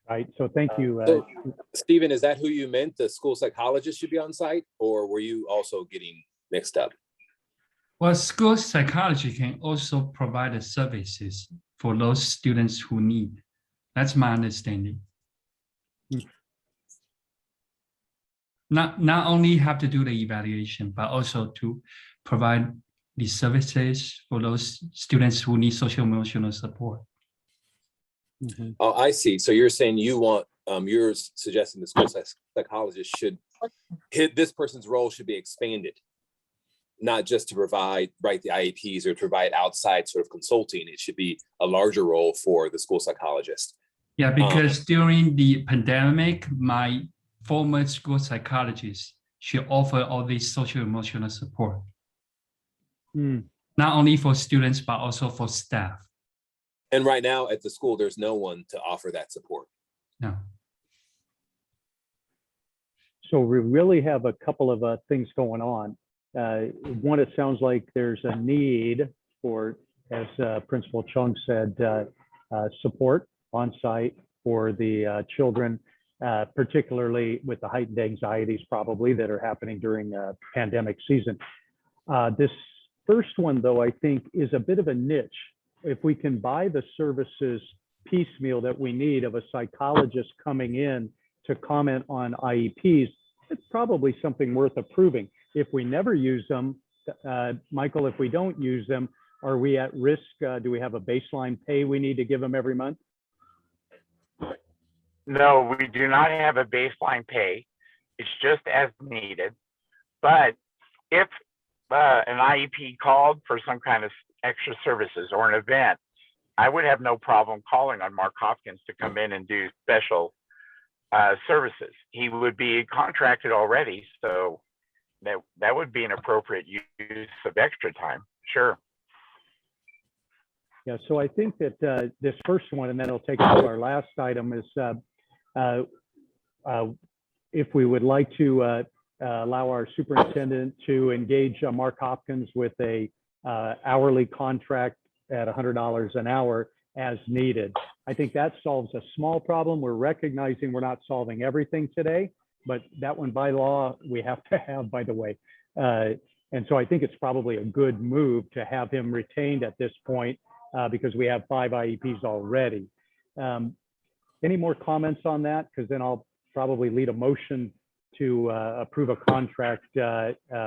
Right, so thank you. So, Stephen, is that who you meant? The school psychologist should be on site, or were you also getting mixed up? Well, school psychology can also provide the services for those students who need. That's my understanding. Not only have to do the evaluation, but also to provide the services for those students who need social emotional support. Mhm. Oh, I see. So you're saying you want, you're suggesting the school psychologist should hit this person's role should be expanded. not just to write the IEPs or to provide outside sort of consulting. It should be a larger role for the school psychologist. Yeah, because during the pandemic, my former school psychologist, she offered all this social emotional support, not only for students, but also for staff. And right now at the school, there's no one to offer that support. No. So we really have a couple of things going on. One, it sounds like there's a need for, as Principal Chung said, support on site for the children, particularly with the heightened anxieties probably that are happening during pandemic season. This first one, though, I think is a bit of a niche. If we can buy the services piecemeal that we need of a psychologist coming in to comment on IEPs, it's probably something worth approving. If we never use them, Michael, if we don't use them, are we at risk? Do we have a baseline pay we need to give them every month? No, we do not have a baseline pay. It's just as needed. But if an IEP called for some kind of extra services or an event, I would have no problem calling on Mark Hopkins to come in and do special services. He would be contracted already, so that would be an appropriate use of extra time. Sure. Yeah, so I think that this first one, and then I'll take us to our last item, is if we would like to allow our superintendent to engage Mark Hopkins with a hourly contract at $100 an hour as needed. I think that solves a small problem. We're recognizing we're not solving everything today, but that one by law we have to have, by the way. And so I think it's probably a good move to have him retained at this point because we have 5 IEPs already. Any more comments on that? Because then I'll probably lead a motion to approve a contract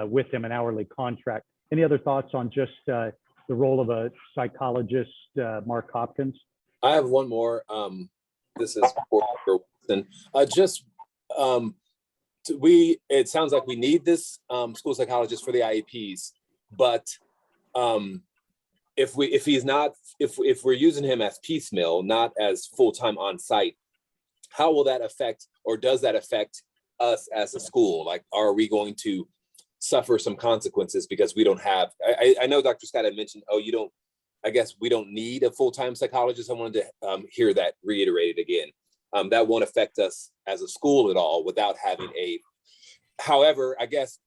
with him, an hourly contract. Any other thoughts on just the role of a psychologist, Mark Hopkins? I have one more. This is for Wilson. It sounds like we need this school psychologist for the IEPs, but if we're using him as piecemeal, not as full-time on site, how will that affect, or does that affect us as a school? Like, are we going to suffer some consequences because we don't have, I know Dr. Scott had mentioned, I guess we don't need a full-time psychologist. I wanted to hear that reiterated again. That won't affect us as a school at all without having however, I guess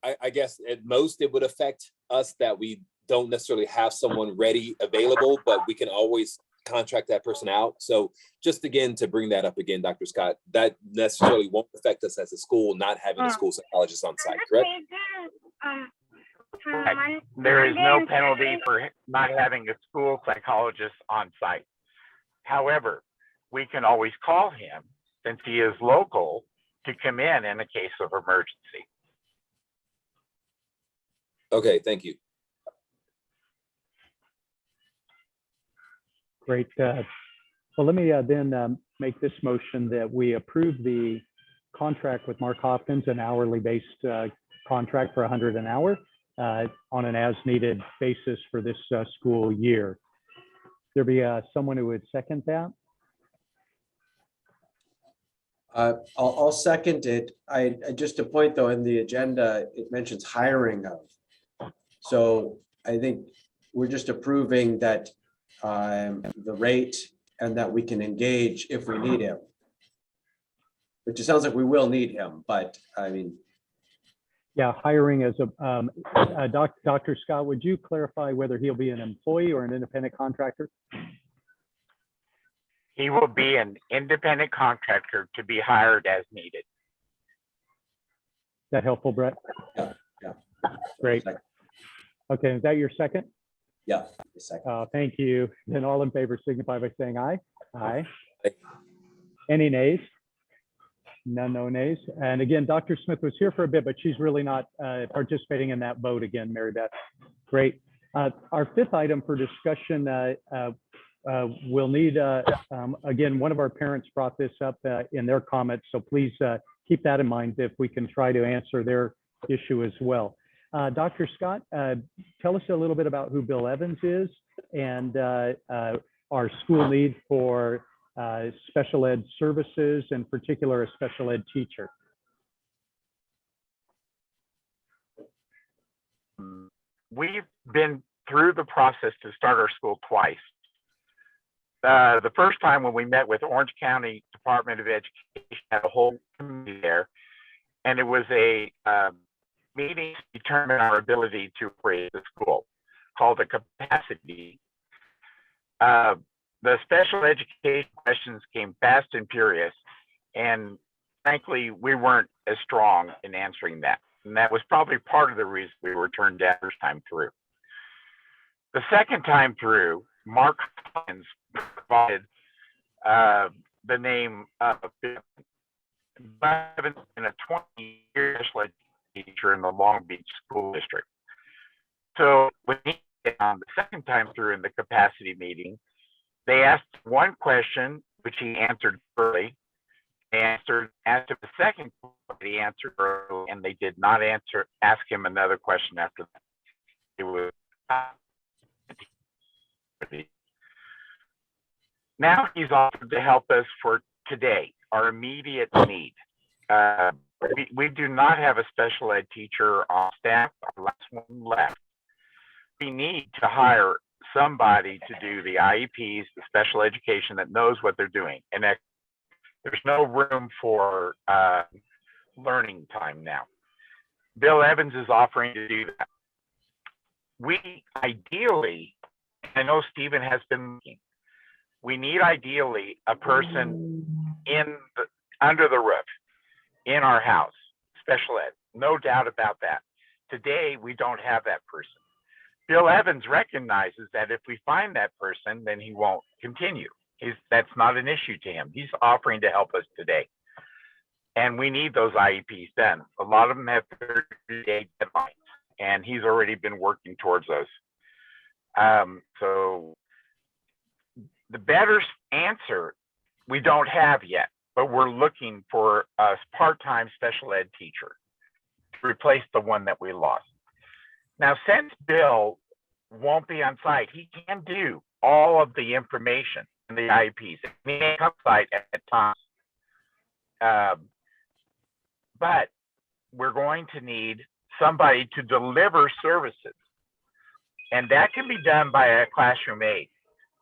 at most it would affect us that we don't necessarily have someone ready, available, but we can always contract that person out. So just again, to bring that up again, Dr. Scott, that necessarily won't affect us as a school, not having a school psychologist on site, correct? There is no penalty for not having a school psychologist on site. However, we can always call him, since he is local, to come in a case of emergency. Okay, thank you. Great. Well, let me then make this motion that we approve the contract with Mark Hopkins, an hourly based contract for $100 an hour on an as needed basis for this school year. There be someone who would second that? I'll second it. I just a point though, in the agenda, it mentions hiring of. So I think we're just approving that the rate and that we can engage if we need him. Which it sounds like we will need him, but I mean. Yeah, hiring as a Dr. Scott, would you clarify whether he'll be an employee or an independent contractor? He will be an independent contractor to be hired as needed. Is that helpful, Brett? Yeah. Great. Okay, is that your second? Yeah. Second. Thank you. Then all in favor signify by saying aye. Aye. Aye. Any nays? None, no nays. And again, Dr. Smith was here for a bit, but she's really not participating in that vote again, Mary Beth. Great. Our fifth item for discussion, we'll need, again, one of our parents brought this up in their comments, so please keep that in mind if we can try to answer their issue as well. Dr. Scott, tell us a little bit about who Bill Evans is and our school need for special ed services, in particular a special ed teacher. We've been through the process to start our school twice. The first time when we met with Orange County Department of Education, had a whole committee there, and it was a meeting to determine our ability to operate the school, called a capacity. The special education questions came fast and furious, and frankly, we weren't as strong in answering that. And that was probably part of the reason we were turned down first time through. The second time through, Mark Hines provided the name of Bill Evans, been a 20-year special ed teacher in the Long Beach School District. So when he came on the second time through in the capacity meeting, they asked one question, which he answered early. They asked him the second question, he answered early, and they did not ask him another question after that. It was now he's offered to help us for today, our immediate need. We do not have a special ed teacher on staff, our last one left. We need to hire somebody to do the IEPs, the special education that knows what they're doing. And there's no room for learning time now. Bill Evans is offering to do that. We ideally, I know Stephen has been looking, we need ideally a person under the roof in our house, special ed, no doubt about that. Today, we don't have that person. Bill Evans recognizes that if we find that person, then he won't continue. That's not an issue to him. He's offering to help us today. And we need those IEPs done. A lot of them have 30-day deadlines, and he's already been working towards those. So the better answer we don't have yet, but we're looking for a part-time special ed teacher to replace the one that we lost. Now, since Bill won't be on site, he can do all of the information in the IEPs. He may come site at times. But we're going to need somebody to deliver services. And that can be done by a classroom aide.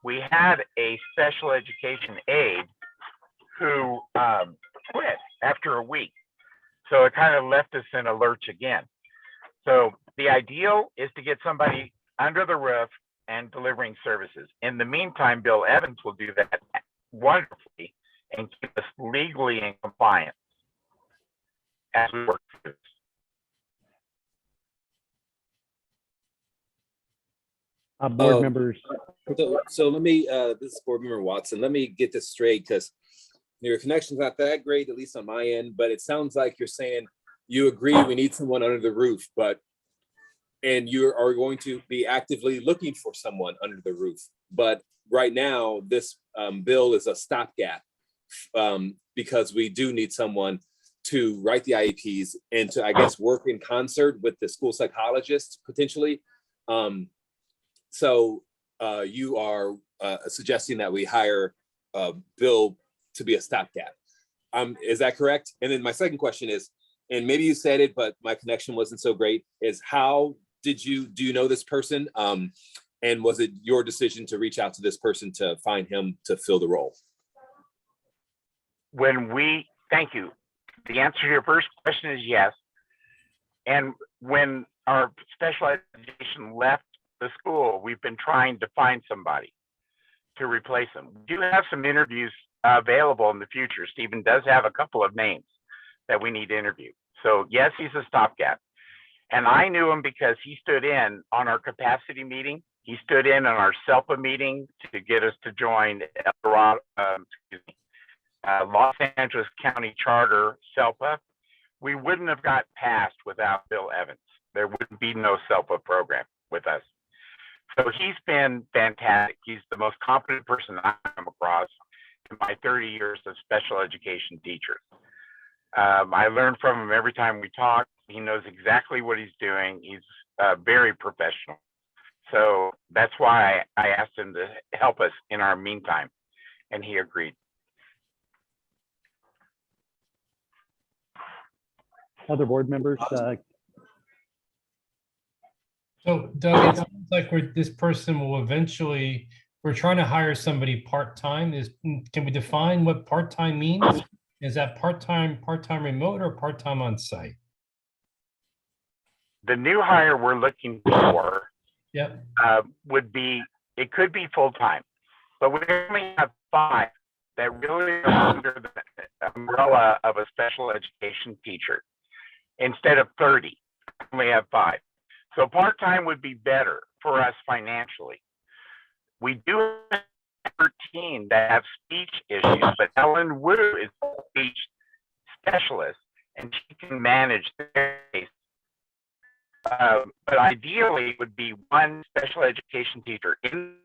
We had a special education aide who quit after a week. So it kind of left us in a lurch again. So the ideal is to get somebody under the roof and delivering services. In the meantime, Bill Evans will do that wonderfully and keep us legally in compliance as we work through this. Board members. So let me, this is Board Member Watson, let me get this straight, because your connection's not that great, at least on my end, but it sounds like you're saying you agree we need someone under the roof, and you are going to be actively looking for someone under the roof. But right now, this bill is a stopgap because we do need someone to write the IEPs and to, I guess, work in concert with the school psychologist potentially. So you are suggesting that we hire Bill to be a stopgap. Is that correct? And then my second question is, and maybe you said it, but my connection wasn't so great, is how do you know this person? And was it your decision to reach out to this person to find him to fill the role? Thank you. The answer to your first question is yes. And when our special education left the school, we've been trying to find somebody to replace him. We do have some interviews available in the future. Stephen does have a couple of names that we need to interview. So yes, he's a stopgap. And I knew him because he stood in on our capacity meeting. He stood in on our SELPA meeting to get us to join Los Angeles County Charter SELPA. We wouldn't have got passed without Bill Evans. There would be no SELPA program with us. So he's been fantastic. He's the most competent person I've come across in my 30 years of special education teachers. I learn from him every time we talk. He knows exactly what he's doing. He's very professional. So that's why I asked him to help us in our meantime, and he agreed. Other board members? So Doug, it sounds like this person will eventually, we're trying to hire somebody part-time. Can we define what part-time means? Is that part-time remote or part-time on site? The new hire we're looking for Yep. would be, it could be full-time, but we only have 5 that really are under the umbrella of a special education teacher. Instead of 30, we only have 5. So part-time would be better for us financially. We do have 13 that have speech issues, but Ellen Wu is a speech specialist and she can manage their case. But ideally, it would be one special education teacher in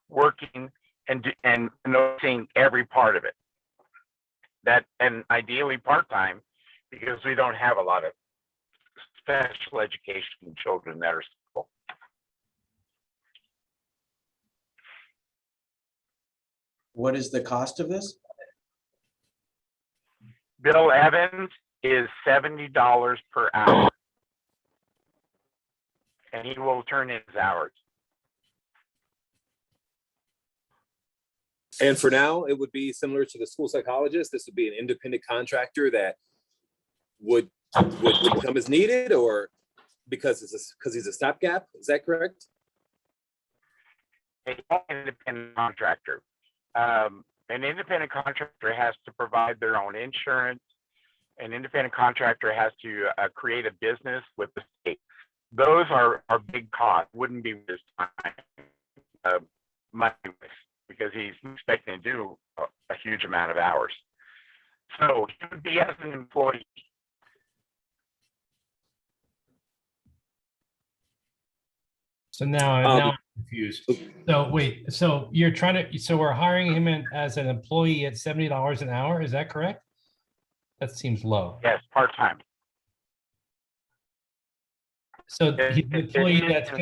working and noticing every part of it. And ideally part-time, because we don't have a lot of special education children that are school. What is the cost of this? Bill Evans is $70 per hour. And he will turn in his hours. And for now, it would be similar to the school psychologist. This would be an independent contractor that would come as needed, or because he's a stopgap. Is that correct? An independent contractor. An independent contractor has to provide their own insurance. An independent contractor has to create a business with the state. Those are big costs. Wouldn't be this time money because he's expecting to do a huge amount of hours. So he would be as an employee. So now I'm confused. So wait, so you're trying to, so we're hiring him as an employee at $70 an hour, is that correct? That seems low. Yes, part-time. So he's an employee that's. If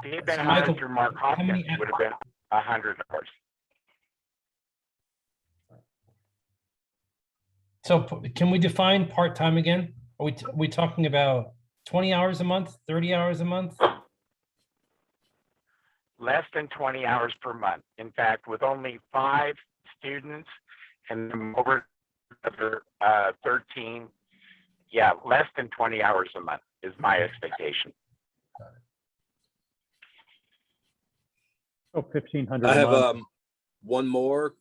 he had been So hired Michael, through Mark Hopkins, it would have been $100. So can we define part-time again? Are we talking about 20 hours a month, 30 hours a month? Less than 20 hours per month. In fact, with only 5 students and over 13, yeah, less than 20 hours a month is my expectation. Oh, 1,500 I a have month. one more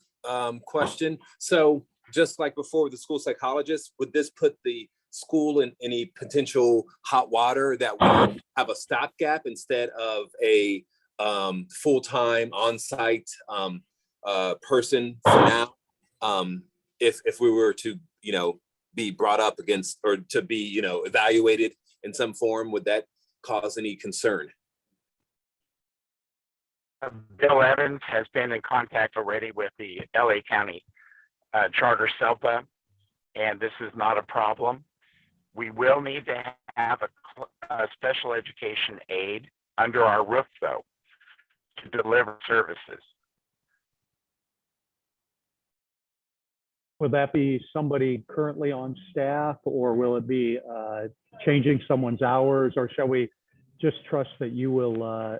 question. So just like before with the school psychologist, would this put the school in any potential hot water that would have a stopgap instead of a full-time on-site person for now? If we were to, be brought up against or to be, evaluated in some form, would that cause any concern? Bill Evans has been in contact already with the LA County Charter SELPA, and this is not a problem. We will need to have a special education aide under our roof, though, to deliver services. Will that be somebody currently on staff, or will it be changing someone's hours, or shall we just trust that you will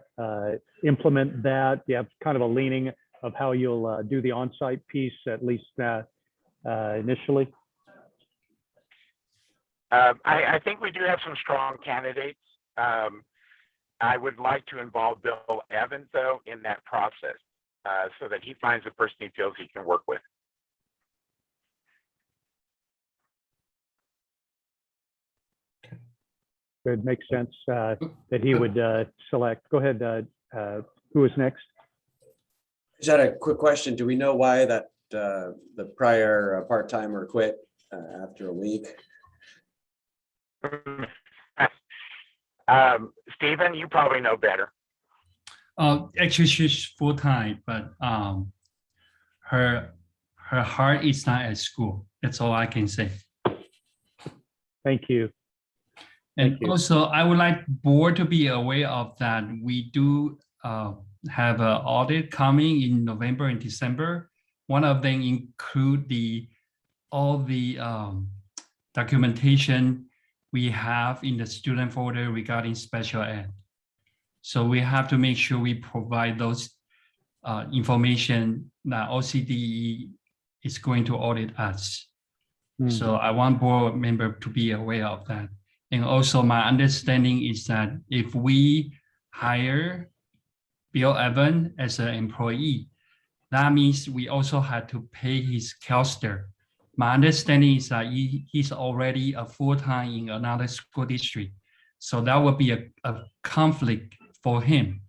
implement that? You have kind of a leaning of how you'll do the on-site piece, at least initially? I think we do have some strong candidates. I would like to involve Bill Evans, though, in that process so that he finds a person he feels he can work with. It makes sense that he would select. Go ahead. Who is next? Just had a quick question. Do we know why that the prior part-timer quit after a week? Stephen, you probably know better. Actually, she's full-time, but her heart is not at school. That's all I can say. Thank you. And Thank you. also, I would like board to be aware of that. We do have an audit coming in November and December. One of them include all the documentation we have in the student folder regarding special ed. So we have to make sure we provide those information that OCDE is going to audit us. So I want board member to be aware of that. And also my understanding is that if we hire Bill Evans as an employee, that means we also had to pay his CalSTAR. My understanding is that he's already a full-time in another school district. So that would be a conflict for him.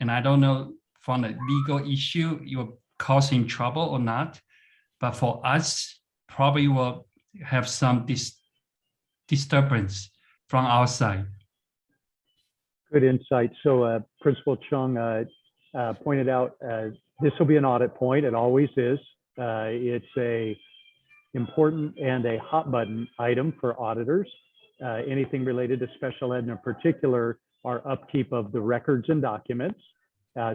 And I don't know from the legal issue, you're causing trouble or not, but for us, probably will have some disturbance from our side. Good insight. So Principal Chung pointed out this will be an audit point. It always is. It's a important and a hot button item for auditors. Anything related to special ed, and in particular, our upkeep of the records and documents.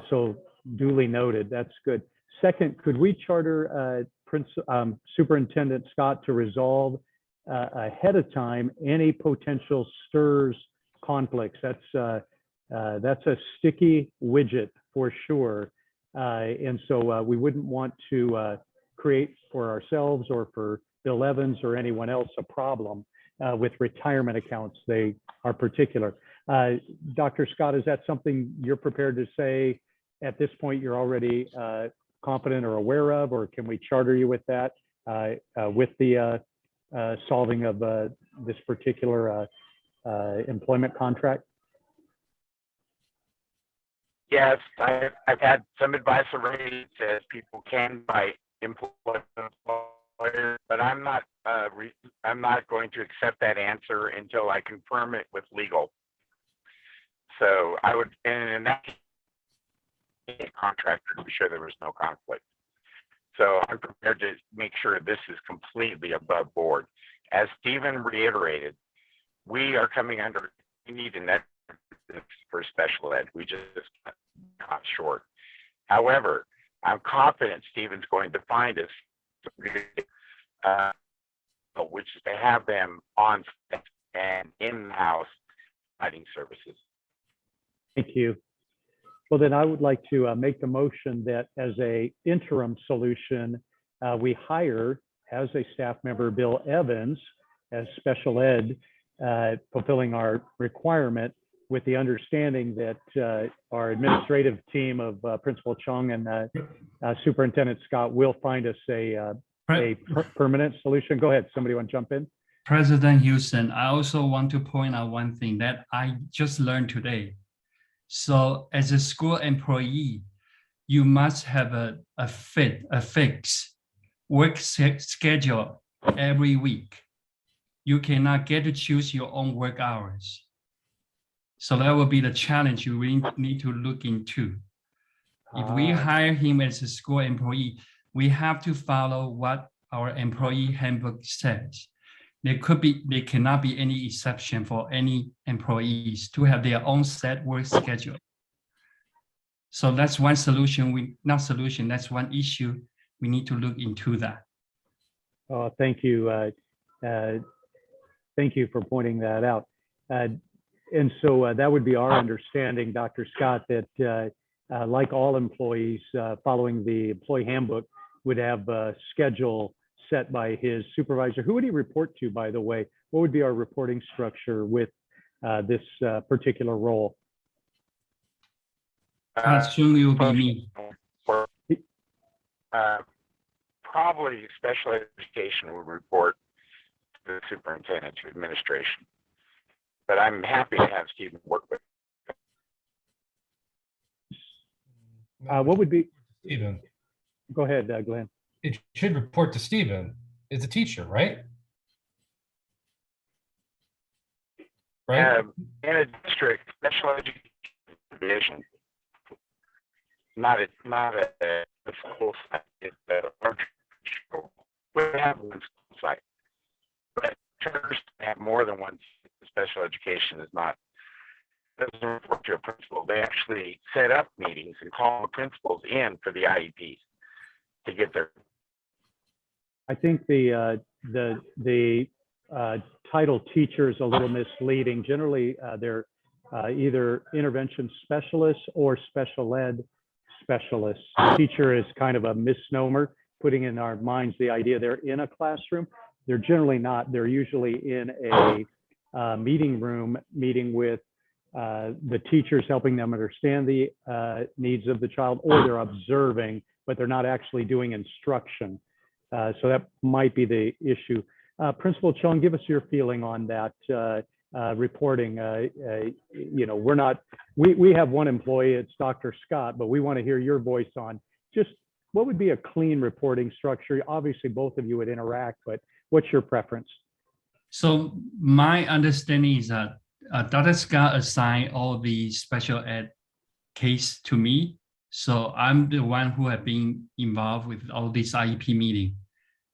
So duly noted. That's good. Second, could we charter Superintendent Scott to resolve ahead of time any potential STRS conflicts? That's a sticky widget for sure. And so we wouldn't want to create for ourselves or for Bill Evans or anyone else a problem with retirement accounts. They are particular. Dr. Scott, is that something you're prepared to say at this point you're already confident or aware of, or can we charter you with that with the solving of this particular employment contract? Yes, I've had some advice already that people can by employer, but I'm not going to accept that answer until I confirm it with legal. So I would, and in that contractor to be sure there was no conflict. So I'm prepared to make sure this is completely above board. As Stephen reiterated, we are coming under, we need a net for special ed. We just got short. However, I'm confident Stephen's going to find us, which is to have them on site and in-house providing services. Thank you. Well, then I would like to make the motion that as a interim solution, we hire as a staff member Bill Evans as special ed, fulfilling our requirement with the understanding that our administrative team of Principal Chung and Superintendent Scott will find us a permanent solution. Go ahead, somebody want to jump in? President Houston, I also want to point out one thing that I just learned today. So as a school employee, you must have a fixed work schedule every week. You cannot get to choose your own work hours. So that will be the challenge you really need to look into. If we hire him as a school employee, we have to follow what our employee handbook says. There cannot be any exception for any employees to have their own set work schedule. So that's one solution, that's one issue. We need to look into that. Oh, thank you. Thank you for pointing that out. And so that would be our understanding, Dr. Scott, that like all employees following the employee handbook would have a schedule set by his supervisor. Who would he report to, by the way? What would be our reporting structure with this particular role? Soon it will be me. Probably special education would report to the superintendent, to administration. But I'm happy to have Stephen work with. What would be? Stephen. Go ahead, Glenn. It should report to Stephen. It's a teacher, right? Right. In a district, special education division, not a school site. It's a large school. We have one school site, but charters have more than education doesn't report to a principal. They actually set up meetings and call the principals in for the IEPs to get their. I think the title teacher is a little misleading. Generally, they're either intervention specialists or special ed specialists. Teacher is kind of a misnomer, putting in our minds the idea they're in a classroom. They're generally not. They're usually in a meeting room, meeting with the teachers, helping them understand the needs of the child, or they're observing, but they're not actually doing instruction. So that might be the issue. Principal Chung, give us your feeling on that reporting. You know, we have one employee, it's Dr. Scott, but we want to hear your voice on just what would be a clean reporting structure. Obviously, both of you would interact, but what's your preference? So my understanding is that Dr. Scott assigned all the special ed case to me. So I'm the one who have been involved with all this IEP meeting.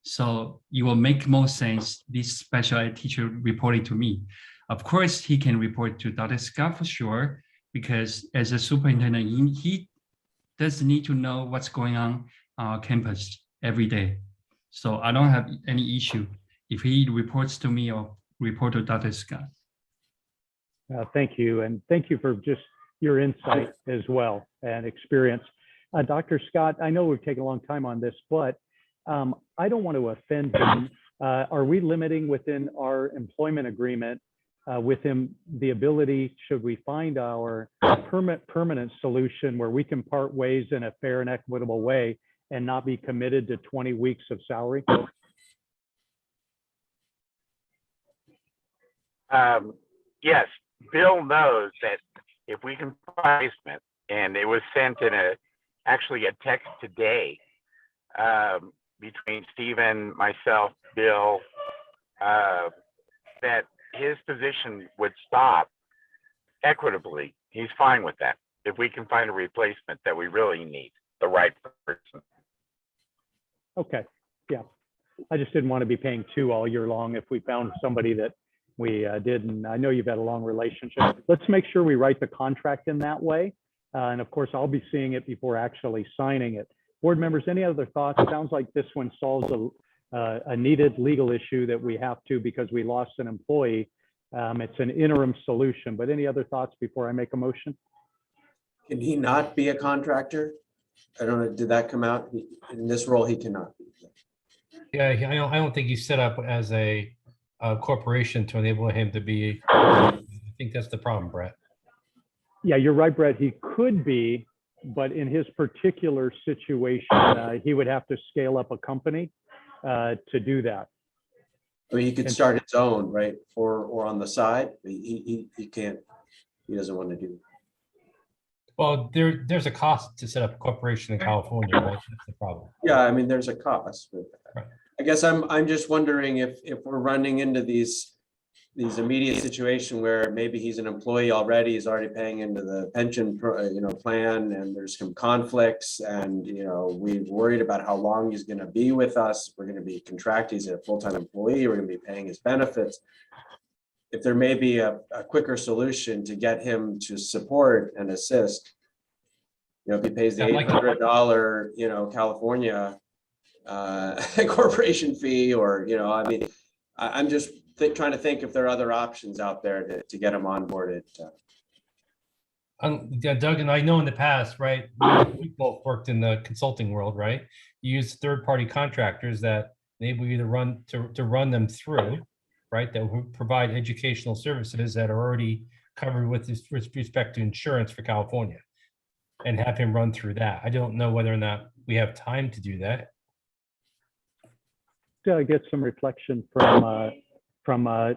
So it will make more sense, this special ed teacher reporting to me. Of course, he can report to Dr. Scott for sure, because as a superintendent, he does need to know what's going on campus every day. So I don't have any issue if he reports to me or report to Dr. Scott. Thank you. And thank you for just your insight as well and experience. Dr. Scott, I know we've taken a long time on this, but I don't want to offend him. Are we limiting within our employment agreement with him the ability, should we find our permanent solution where we can part ways in a fair and equitable way and not be committed to 20 weeks of salary? Yes, Bill knows that if we can find placement, and it was sent in actually a text today between Stephen, myself, Bill, that his position would stop equitably. He's fine with that. If we can find a replacement that we really need, the right person. Okay, yeah. I just didn't want to be paying two all year long if we found somebody that we did. And I know you've had a long relationship. Let's make sure we write the contract in that way. And of course, I'll be seeing it before actually signing it. Board members, any other thoughts? It sounds like this one solves a needed legal issue that we have to because we lost an employee. It's an interim solution, but any other thoughts before I make a motion? Can he not be a contractor? I don't know, did that come out? In this role, he cannot be. Yeah, I don't think he's set up as a corporation to enable him to be. I think that's the problem, Brett. Yeah, you're right, Brett. He could be, but in his particular situation, he would have to scale up a company to do that. I mean, he could start his own, right? Or on the side. He can't, he doesn't want to do. Well, there's a cost to set up a corporation in California, right? That's the problem. Yeah, I mean, there's a cost, but Right. I guess I'm just wondering if we're running into these immediate situation where maybe he's an employee already, he's already paying into the pension, plan, and there's some conflicts, and we're worried about how long he's going to be with us. We're going to be contracted. He's a full-time employee. We're going to be paying his benefits. If there may be a quicker solution to get him to support and assist, if he pays the $800, California corporation fee, or I mean, I'm just trying to think if there are other options out there to get him onboarded. Yeah, Doug, and I know in the past, right, we both worked in the consulting world, right? You use third-party contractors that enable you to run them through, right? That will provide educational services that are already covered with respect to insurance for California, and have him run through that. I don't know whether or not we have time to do that. Get some reflection from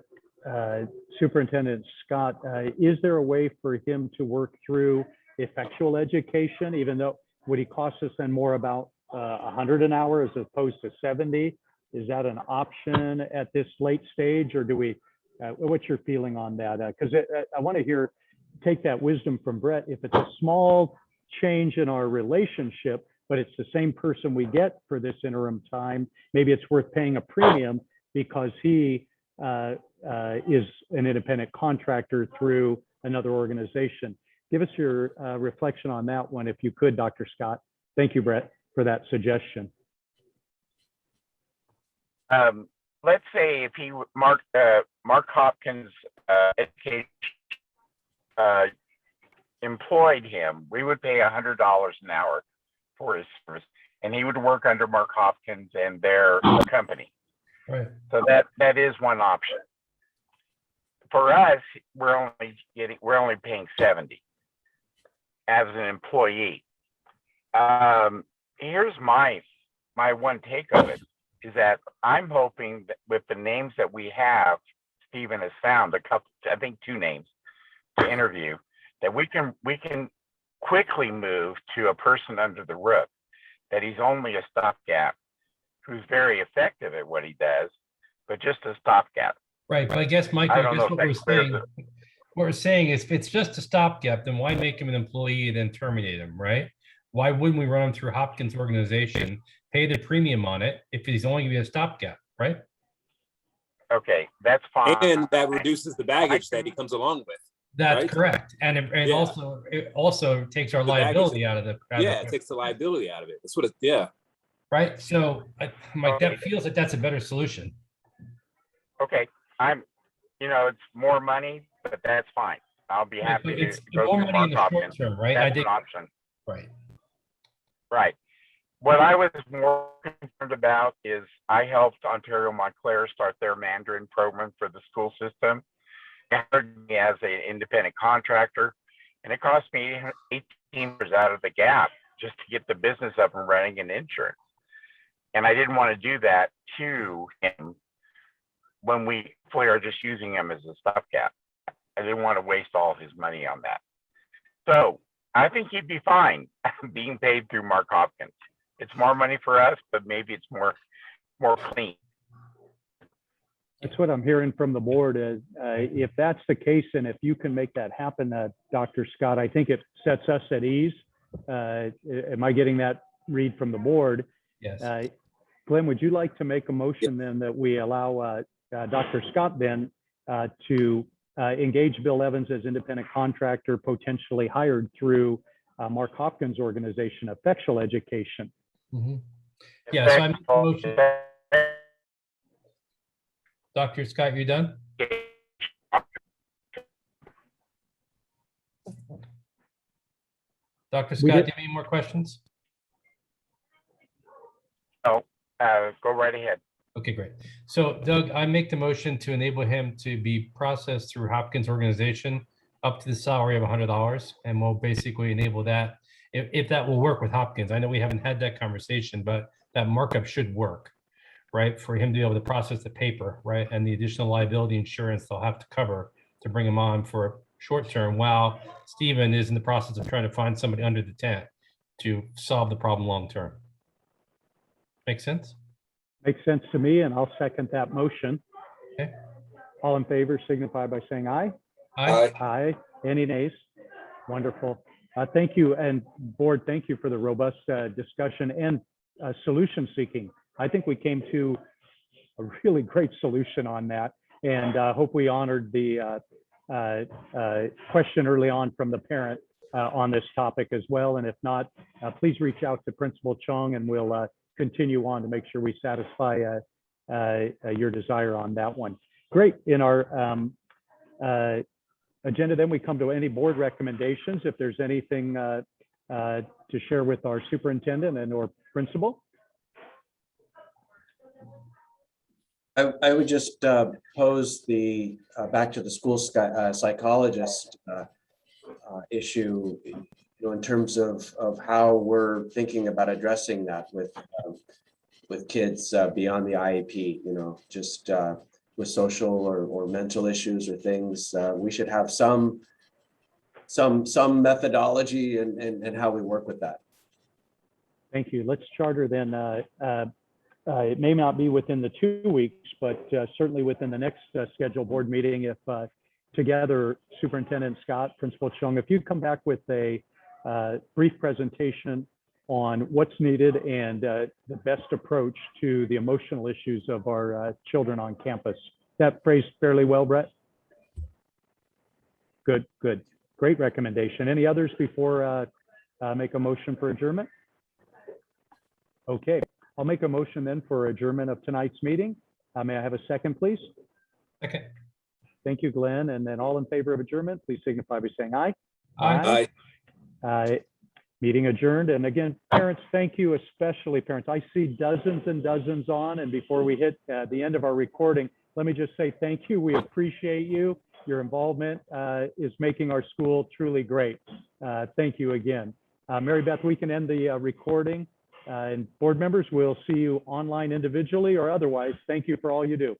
Superintendent Scott. Is there a way for him to work through effectual education, even though would he cost us then more about 100 an hour as opposed to 70? Is that an option at this late stage, or do we? What's your feeling on that? Because I want to take that wisdom from Brett. If it's a small change in our relationship, but it's the same person we get for this interim time, maybe it's worth paying a premium because he is an independent contractor through another organization. Give us your reflection on that one, if you could, Dr. Scott. Thank you, Brett, for that suggestion. Let's say if he Mark Hopkins education employed him, we would pay $100 an hour for his service, and he would work under Mark Hopkins and their company. Right. So that is one option. For us, we're only paying 70 as an employee. Here's my one take of it is that I'm hoping that with the names that we have, Stephen has found a couple, I think 2 names to interview, that we can quickly move to a person under the roof, that he's only a stopgap, who's very effective at what he does, but just a stopgap. Right, but I guess, Michael, I don't know what if we're that clears saying, it. what we're saying is if it's just a stopgap, then why make him an employee and then terminate him, right? Why wouldn't we run him through Hopkins organization, pay the premium on it if he's only gonna be a stopgap, right? Okay, that's fine. And that reduces the baggage that he comes along with. That's Right. correct. And Yeah. also, it also takes our The baggage- liability out of the. Yeah, it takes the liability out of it. That's what it, yeah. Right, so my gut feels that that's a better solution. Okay, it's more money, but that's fine. I'll be Right, happy but to it's go more through money in Mark the short Hopkins. term, right? I That's an think, option. right. Right. What I was more concerned about is I helped Ontario Montclair start their Mandarin program for the school system. It hired me as an independent contractor, and it cost me $18 out of the gap just to get the business up and running and insurance. And I didn't want to do that to him when we are just using him as a stopgap. I didn't want to waste all his money on that. So I think he'd be fine being paid through Mark Hopkins. It's more money for us, but maybe it's more clean. That's what I'm hearing from the board is if that's the case, and if you can make that happen, Dr. Scott, I think it sets us at ease. Am I getting that read from the board? Yes. Glenn, would you like to make a motion then that we allow Dr. Scott then to engage Bill Evans as independent contractor, potentially hired through Mark Hopkins' organization, Effectual Education? Mhm. Yeah, so I make the motion. Dr. Scott, you done? Dr. Scott, do you have any more questions? No, go right ahead. Okay, great. So Doug, I make the motion to enable him to be processed through Hopkins organization up to the salary of $100, and we'll basically enable that if that will work with Hopkins. I know we haven't had that conversation, but that markup should work, right? For him to be able to process the paper, right? And the additional liability insurance they'll have to cover to bring him on for short term while Stephen is in the process of trying to find somebody under the tent to solve the problem long term. Make sense? Makes sense to me, and I'll second that motion. Okay. All in favor signify by saying aye. Aye. Aye. Any nays? Wonderful. Thank you, and board, thank you for the robust discussion and solution seeking. I think we came to a really great solution on that, and hope we honored the question early on from the parent on this topic as well. And if not, please reach out to Principal Chung, and we'll continue on to make sure we satisfy your desire on that one. Great. In our agenda, then we come to any board recommendations. If there's anything to share with our superintendent and or principal. I would just pose the back to the school psychologist issue, in terms of how we're thinking about addressing that with kids beyond the IEP, just with social or mental issues or things. We should have some methodology and how we work with that. Thank you. Let's charter then. It may not be within the 2 weeks, but certainly within the next scheduled board meeting, if together, Superintendent Scott, Principal Chung, if you come back with a brief presentation on what's needed and the best approach to the emotional issues of our children on campus. that phrased fairly well, Brett? Good, good. Great recommendation. Any others before make a motion for adjournment? Okay, I'll make a motion then for adjournment of tonight's meeting. May I have a second, please? Okay. Thank you, Glenn. And then all in favor of adjournment, please signify by saying aye. Aye. Meeting adjourned. And again, parents, thank you, especially parents. I see dozens and dozens on. And before we hit the end of our recording, let me just say thank you. We appreciate you. Your involvement is making our school truly great. Thank you again. Mary Beth, we can end the recording. And board members, we'll see you online individually or otherwise. Thank you for all you do.